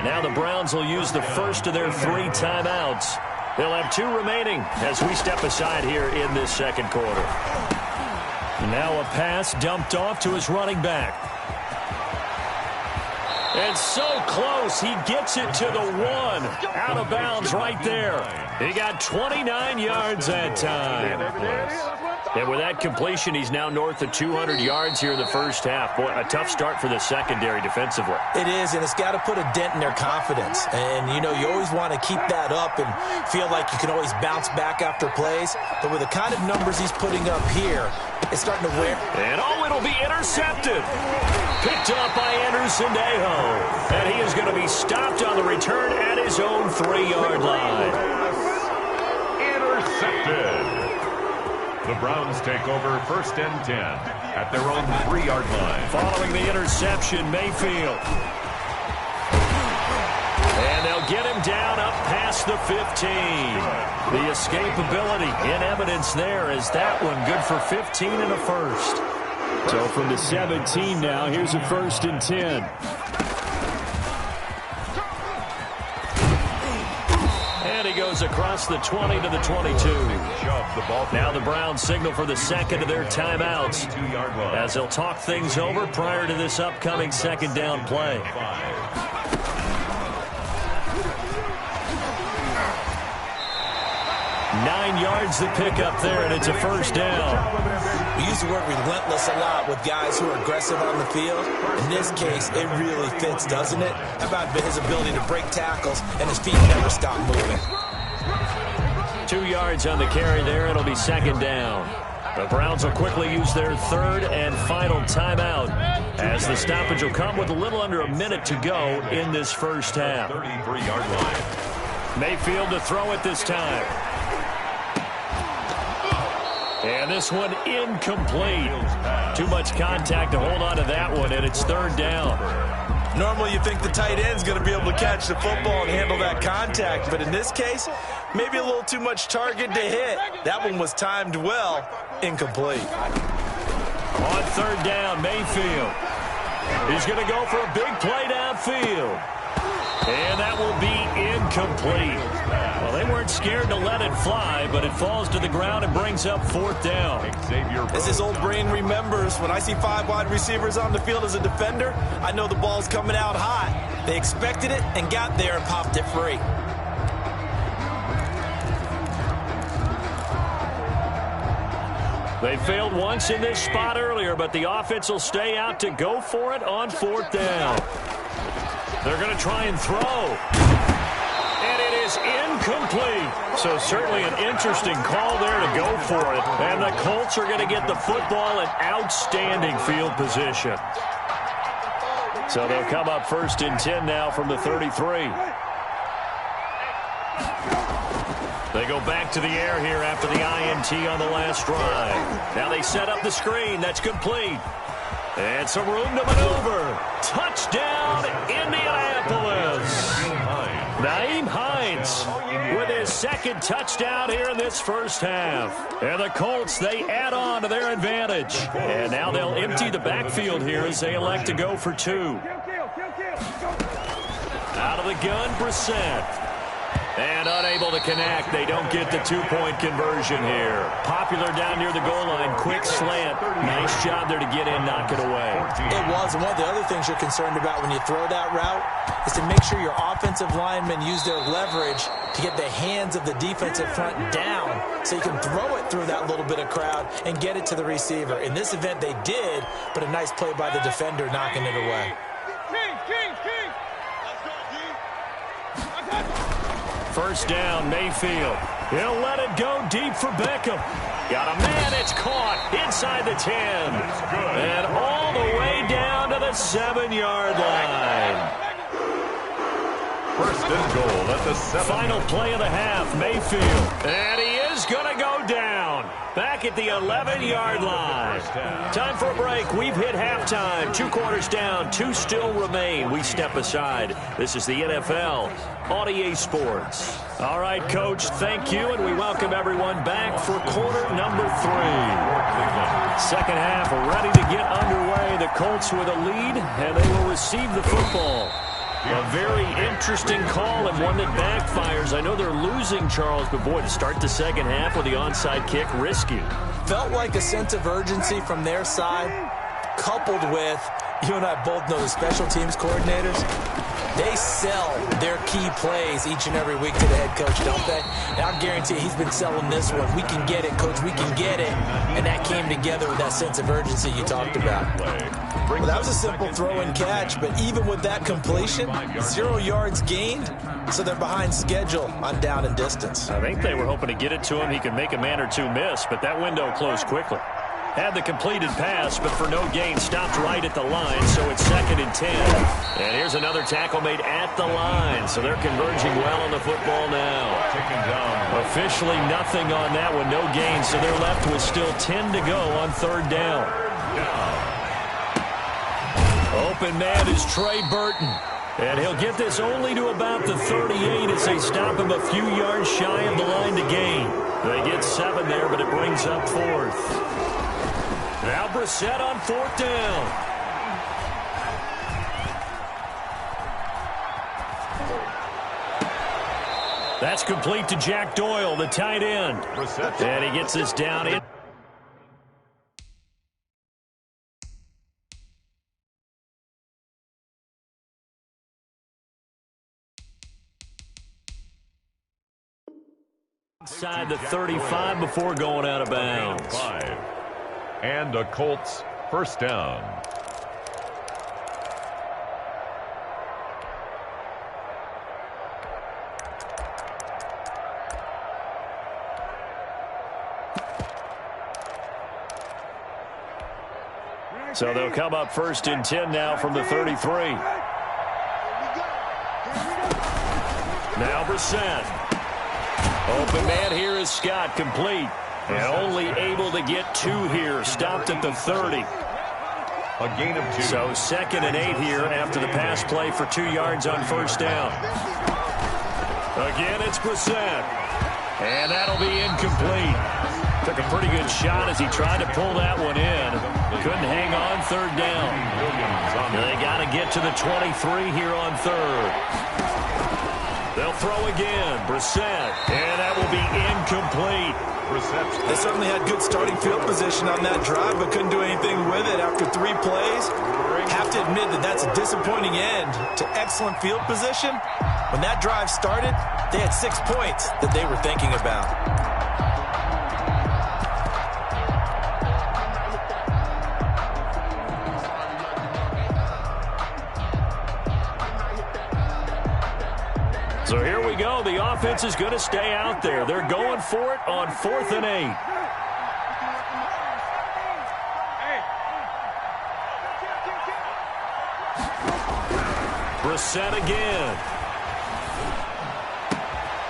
Now the Browns will use the first of their 3 timeouts. They'll have 2 remaining as we step aside here in this second quarter. Now a pass dumped off to his running back. And so close, he gets it to the 1. Out of bounds right there. He got 29 yards that time. And with that completion, he's now north of 200 yards here in the first half. Boy, a tough start for the secondary defensively. It is, and it's got to put a dent in their confidence. And, you know, you always want to keep that up and feel like you can always bounce back after plays. But with the kind of numbers he's putting up here, it's starting to wear. And it'll be intercepted. Picked up by Anderson Dejo. And he is going to be stopped on the return at his own 3-yard line. Intercepted. The Browns take over 1st and 10 at their own 3-yard line. Following the interception, Mayfield. And they'll get him down up past 15. The escapability in evidence there as that one good for 15 and a first. So from the 17 now, here's a 1st and 10. And he goes across the 20 to the 22. Now the Browns signal for the second of their timeouts as they'll talk things over prior to this upcoming second down play. 9 yards to pick up there, and it's a 1st down. We use the word relentless a lot with guys who are aggressive on the field. In this case, it really fits, doesn't it? How about his ability to break tackles and his feet never stop moving? 2 yards on the carry there. It'll be 2nd down. The Browns will quickly use their 3rd and final timeout as the stoppage will come with a little under a minute to go in this first half. 33-yard line. Mayfield to throw it this time. And this one incomplete. Too much contact to hold on to that one, and it's 3rd down. Normally you think the tight end's going to be able to catch the football and handle that contact, but in this case, maybe a little too much target to hit. That one was timed well, incomplete. On 3rd down, Mayfield. He's going to go for a big play downfield. And that will be incomplete. Well, they weren't scared to let it fly, but it falls to the ground and brings up 4th down. As his old brain remembers, when I see 5 wide receivers on the field as a defender, I know the ball's coming out hot. They expected it and got there and popped it free. They failed once in this spot earlier, but the offense will stay out to go for it on 4th down. They're going to try and throw. And it is incomplete. So certainly an interesting call there to go for it. And the Colts are going to get the football in outstanding field position. So they'll come up 1st and 10 now from the 33. They go back to the air here after the INT on the last drive. Now they set up the screen. That's complete. And some room to maneuver. Touchdown, Indianapolis. Nyheim Hines with his 2nd touchdown here in this first half. And the Colts, they add on to their advantage. And now they'll empty the backfield here as they elect to go for 2. Out of the gun, Brissett. And unable to connect. They don't get the 2-point conversion here. Popular down near the goal line. Quick slant. Nice job there to get in, knock it away. It was. And one of the other things you're concerned about when you throw that route is to make sure your offensive linemen use their leverage to get the hands of the defensive front down so you can throw it through that little bit of crowd and get it to the receiver. In this event, they did, but a nice play by the defender knocking it away. First down, Mayfield. He'll let it go deep for Beckham. Got a man, it's caught inside the 10. And all the way down to the 7-yard line. 1st and goal at the 7. Final play of the half, Mayfield. And he is going to go down. Back at the 11-yard line. Time for a break. We've hit halftime. 2 quarters down. 2 still remain. We step aside. This is the NFL on EA Sports. All right, Coach, thank you, and we welcome everyone back for quarter number 3. Second half ready to get underway. The Colts with a lead, and they will receive the football. A very interesting call and one that backfires. I know they're losing, Charles, but boy, to start the second half with the onside kick, risky. Felt like a sense of urgency from their side, coupled with, you and I both know the special teams coordinators, they sell their key plays each and every week to the head coach, don't they? And I guarantee he's been selling this one. We can get it, Coach, we can get it. And that came together with that sense of urgency you talked about. Well, that was a simple throw and catch, but even with that completion, 0 yards gained, so they're behind schedule on down and distance. I think they were hoping to get it to him. He could make a man or two miss, but that window closed quickly. Had the completed pass, but for no gain, stopped right at the line, so it's 2nd and 10. And here's another tackle made at the line, so they're converging well on the football now. Officially nothing on that one, no gain, so they're left with still 10 to go on 3rd down. Open man is Trey Burton. And he'll get this only to about the 38 as they stop him a few yards shy of the line to gain. They get 7 there, but it brings up 4th. Now Brissett on 4th down. That's complete to Jack Doyle, the tight end. And he gets this down in. Inside the 35 before going out of bounds. And a Colts first down. So they'll come up 1st and 10 now from the 33. Now Brissett. Open man here is Scott, complete. And only able to get 2 here, stopped at the 30. A gain of 2. So 2nd and 8 here after the pass play for 2 yards on 1st down. Again, it's Brissett. And that'll be incomplete. Took a pretty good shot as he tried to pull that one in. Couldn't hang on 3rd down. They got to get to the 23 here on 3rd. They'll throw again. Brissett. And that will be incomplete. They certainly had good starting field position on that drive, but couldn't do anything with it after 3 plays. Have to admit that that's a disappointing end to excellent field position. When that drive started, they had 6 points that they were thinking about. So here we go. The offense is going to stay out there. They're going for it on 4th and 8. Brissett again.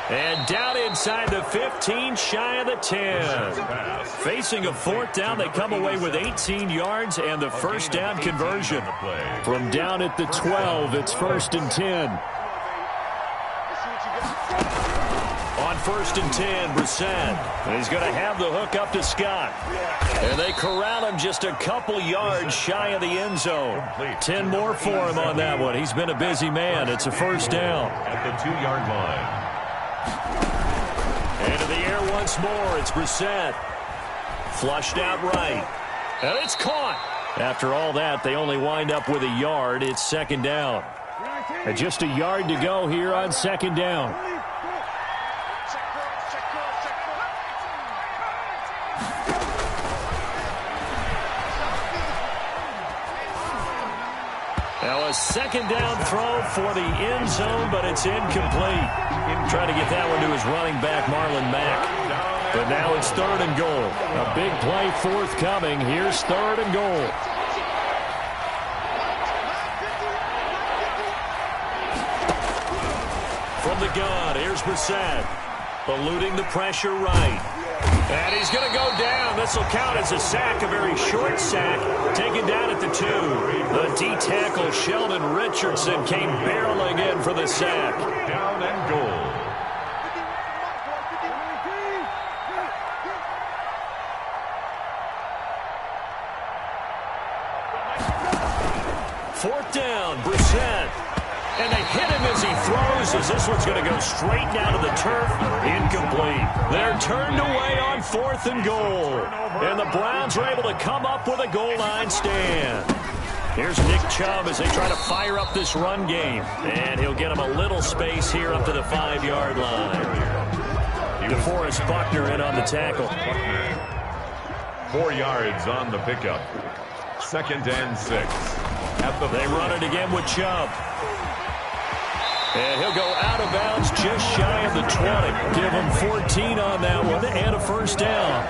And down inside the 15, shy of the 10. Facing a 4th down, they come away with 18 yards and the first down conversion. From down at the 12, it's 1st and 10. On 1st and 10, Brissett. He's going to have the hook up to Scott. And they corral him just a couple yards shy of the end zone. 10 more for him on that one. He's been a busy man. It's a first down. At the 2-yard line. Into the air once more. It's Brissett. Flushed out right. And it's caught. After all that, they only wind up with a yard. It's 2nd down. And just a yard to go here on 2nd down. Now a 2nd down throw for the end zone, but it's incomplete. Trying to get that one to his running back, Marlon Mack. But now it's 3rd and goal. A big play forthcoming. Here's 3rd and goal. From the gun, here's Brissett. Eluding the pressure right. And he's going to go down. This will count as a sack, a very short sack. Taken down at the 2. The D-tackle, Sheldon Richardson, came barreling in for the sack. Down and goal. Fourth down, Brissett. And they hit him as he throws, as this one's going to go straight down to the turf. Incomplete. They're turned away on 4th and goal. And the Browns are able to come up with a goal line stand. Here's Nick Chubb as they try to fire up this run game. And he'll get him a little space here up to the 5-yard line. DeForest Buckner in on the tackle. 4 yards on the pickup. 2nd and 6. They run it again with Chubb. And he'll go out of bounds just shy of the 20. Give him 14 on that one and a first down.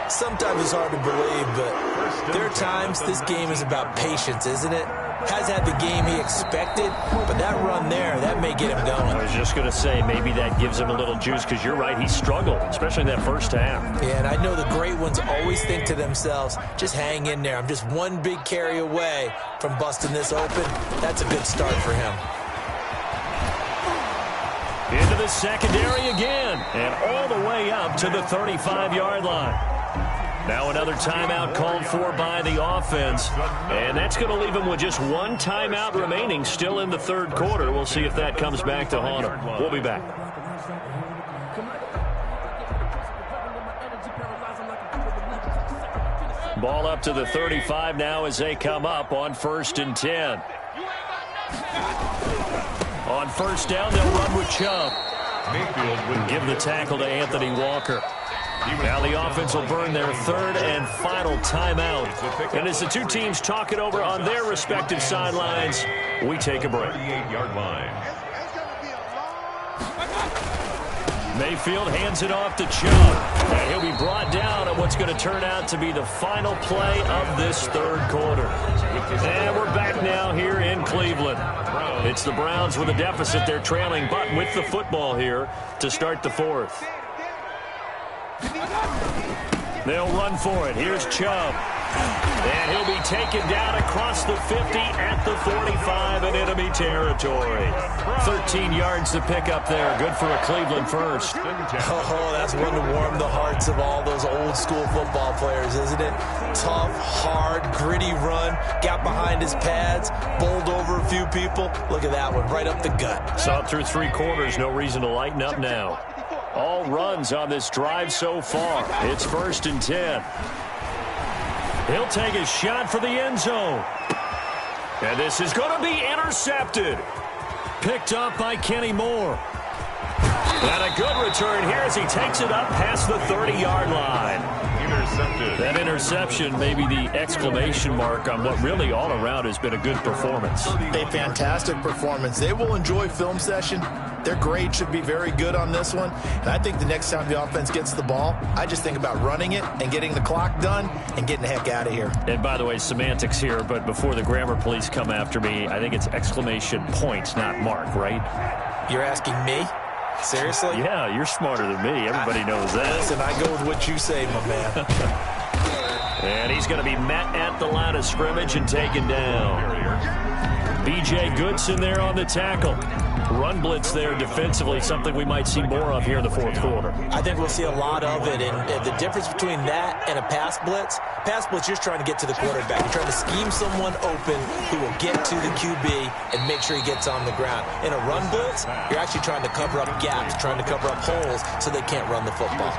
Sometimes it's hard to believe, but there are times this game is about patience, isn't it? Has had the game he expected, but that run there, that may get him going. I was just going to say, maybe that gives him a little juice, because you're right, he struggled, especially in that first half. Yeah, and I know the great ones always think to themselves, just hang in there. I'm just one big carry away from busting this open. That's a good start for him. the secondary again, and all the way up to the 35-yard line. Now another timeout called for by the offense, and that's going to leave them with just one timeout remaining still in the third quarter. We'll see if that comes back to haunt them. We'll be back. Ball up to the 35 now as they come up on 1st and 10. On first down, they'll run with Chubb. Mayfield would give the tackle to Anthony Walker. Now the offense will burn their third and final timeout. And as the two teams talk it over on their respective sidelines, we take a break. 38-yard line. Mayfield hands it off to Chubb. And he'll be brought down at what's going to turn out to be the final play of this third quarter. And we're back now here in Cleveland. It's the Browns with a deficit. They're trailing, but with the football here to start the fourth. They'll run for it. Here's Chubb. And he'll be taken down across the 50 at the 45 in enemy territory. 13 yards to pick up there. Good for a Cleveland first. Oh, that's one to warm the hearts of all those old school football players, isn't it? Tough, hard, gritty run. Got behind his pads, bowled over a few people. Look at that one, right up the gut. Saw it through 3 quarters. No reason to lighten up now. All runs on this drive so far. It's 1st and 10. He'll take a shot for the end zone. And this is going to be intercepted. Picked up by Kenny Moore. And a good return here as he takes it up past the 30-yard line. Intercepted. That interception may be the exclamation mark on what really all around has been a good performance. A fantastic performance. They will enjoy film session. Their grade should be very good on this one. And I think the next time the offense gets the ball, I just think about running it and getting the clock done and getting the heck out of here. And by the way, semantics here, but before the grammar police come after me, I think it's exclamation point, not mark, right? You're asking me? Seriously? Yeah, you're smarter than me. Everybody knows that. Listen, I go with what you say, my man. And he's going to be met at the line of scrimmage and taken down. B.J. Goodson there on the tackle. Run blitz there defensively, something we might see more of here in the fourth quarter. I think we'll see a lot of it, and the difference between that and a pass blitz, you're trying to get to the quarterback. You're trying to scheme someone open who will get to the QB and make sure he gets on the ground. In a run blitz, you're actually trying to cover up gaps, trying to cover up holes so they can't run the football.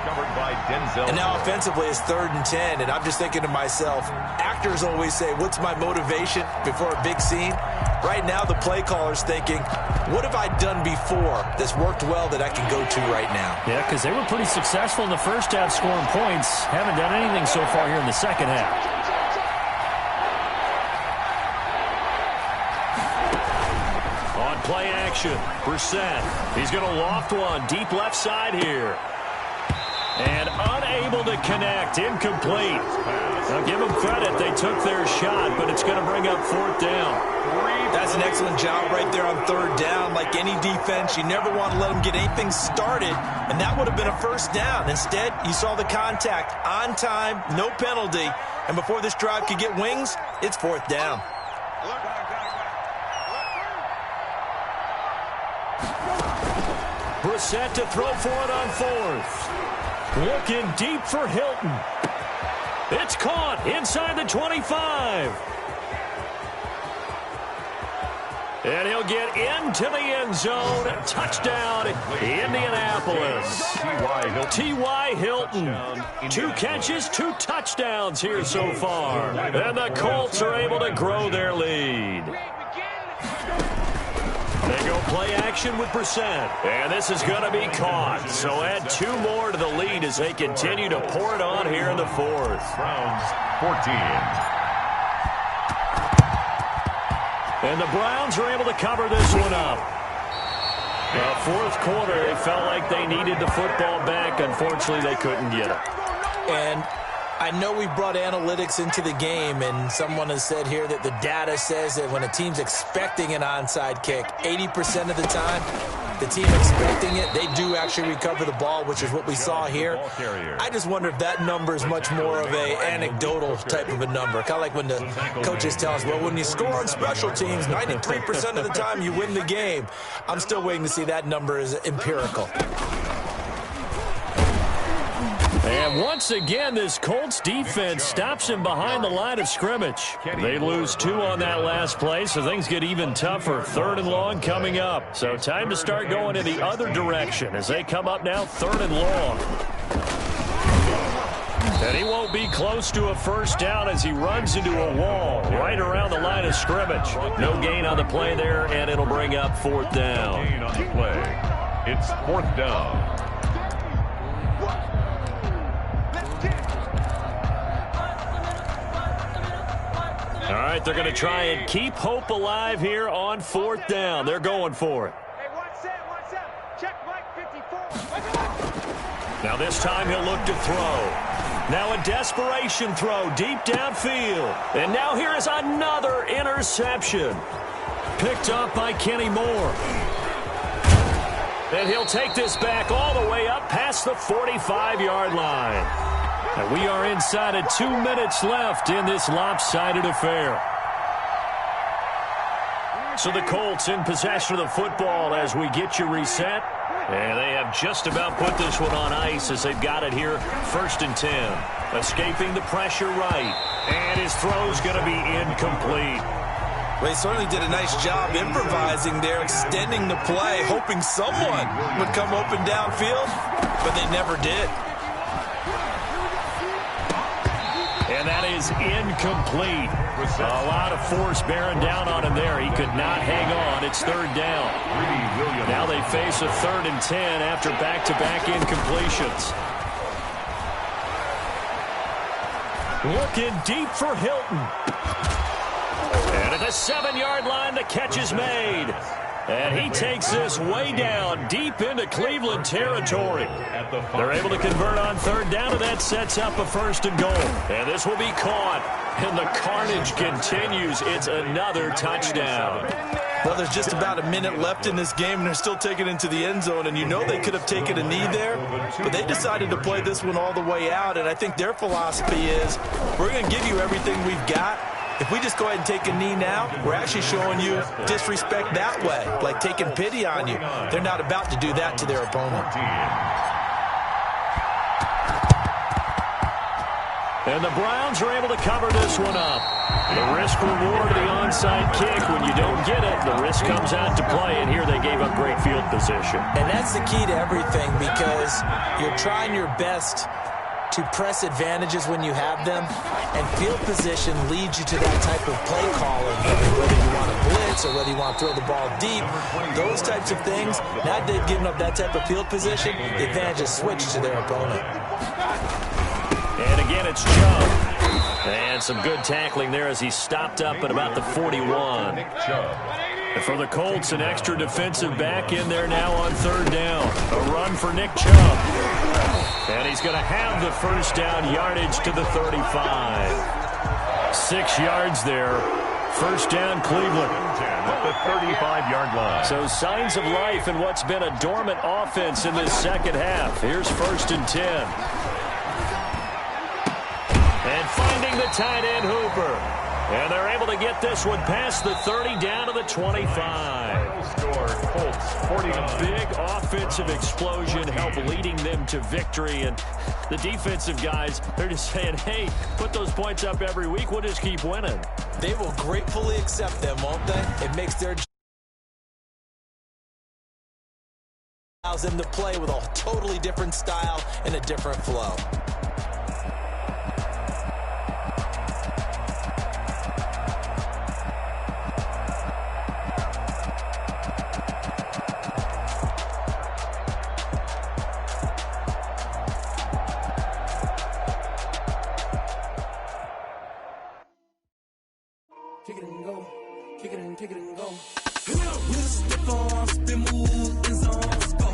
And now offensively it's 3rd and 10, and I'm just thinking to myself, actors always say, what's my motivation before a big scene? Right now the play caller's thinking, what have I done before that's worked well that I can go to right now? Yeah, because they were pretty successful in the first half scoring points. Haven't done anything so far here in the second half. On play action, Brissett. He's going to loft one deep left side here. And unable to connect, incomplete. Now give them credit, they took their shot, but it's going to bring up 4th down. That's an excellent job right there on 3rd down. Like any defense, you never want to let them get anything started, and that would have been a 1st down. Instead, you saw the contact on time, no penalty, and before this drive could get wings, it's 4th down. Brissett to throw for it on 4th. Looking deep for Hilton. It's caught inside the 25. And he'll get into the end zone. Touchdown, Indianapolis. T.Y. Hilton. 2 catches, 2 touchdowns here so far. And the Colts are able to grow their lead. They go play action with Brissett. And this is going to be caught. So add 2 more to the lead as they continue to pour it on here in the 4th. Browns 14. And the Browns are able to cover this one up. Fourth quarter, it felt like they needed the football back. Unfortunately, they couldn't get it. And I know we brought analytics into the game, and someone has said here that the data says that when a team's expecting an onside kick, 80% of the time, the team expecting it, they do actually recover the ball, which is what we saw here. I just wonder if that number is much more of a anecdotal type of a number. Kind of like when the coaches tell us, well, when you score on special teams, 93% of the time you win the game. I'm still waiting to see that number is empirical. And once again, this Colts defense stops him behind the line of scrimmage. They lose 2 on that last play, so things get even tougher. 3rd and long coming up. So time to start going in the other direction as they come up now 3rd and long. And he won't be close to a first down as he runs into a wall right around the line of scrimmage. No gain on the play there, and it'll bring up 4th down. Gain on the play. It's 4th down. All right, they're going to try and keep hope alive here on 4th down. They're going for it. Hey, watch that. Check Mike 54. Now this time he'll look to throw. Now a desperation throw deep downfield. And now here is another interception. Picked up by Kenny Moore. And he'll take this back all the way up past the 45-yard line. And we are inside of 2 minutes left in this lopsided affair. So the Colts in possession of the football as we get you reset. And they have just about put this one on ice as they've got it here. 1st and 10. Escaping the pressure right. And his throw's going to be incomplete. Well, he certainly did a nice job improvising there, extending the play, hoping someone would come open downfield, but they never did. And that is incomplete. A lot of force bearing down on him there. He could not hang on. It's 3rd down. Now they face a 3rd and 10 after back-to-back incompletions. Looking deep for Hilton. And at the 7-yard line, the catch is made. And he takes this way down, deep into Cleveland territory. They're able to convert on 3rd down, and that sets up a 1st and goal. And this will be caught. And the carnage continues. It's another touchdown. Well, there's just about a minute left in this game, and they're still taking it into the end zone. And you know they could have taken a knee there, but they decided to play this one all the way out. And I think their philosophy is, we're going to give you everything we've got. If we just go ahead and take a knee now, we're actually showing you disrespect that way, like taking pity on you. They're not about to do that to their opponent. And the Browns are able to cover this one up. The risk-reward of the onside kick. When you don't get it, the risk comes out to play, and here they gave up great field position. And that's the key to everything, because you're trying your best to press advantages when you have them, and field position leads you to that type of play calling, whether you want to blitz or whether you want to throw the ball deep, those types of things. Now that they've given up that type of field position, the advantage is switched to their opponent. And again, it's Chubb. And some good tackling there as he stopped up at about the 41. And for the Colts, an extra defensive back in there now on 3rd down. A run for Nick Chubb. And he's going to have the 1st down yardage to the 35. 6 yards there. 1st down, Cleveland. At the 35-yard line. So signs of life in what's been a dormant offense in this second half. Here's 1st and 10. And finding the tight end, Hooper. And they're able to get this one past the 30 down to the 25. Score, Colts, 40. A big offensive explosion helped leading them to victory. And the defensive guys, they're just saying, hey, put those points up every week. We'll just keep winning. They will gratefully accept them, won't they? It makes their allows them to play with a totally different style and a different flow. Kick it and go. Kick it and go. With a stiff arm, spin move, and zone. Let's go.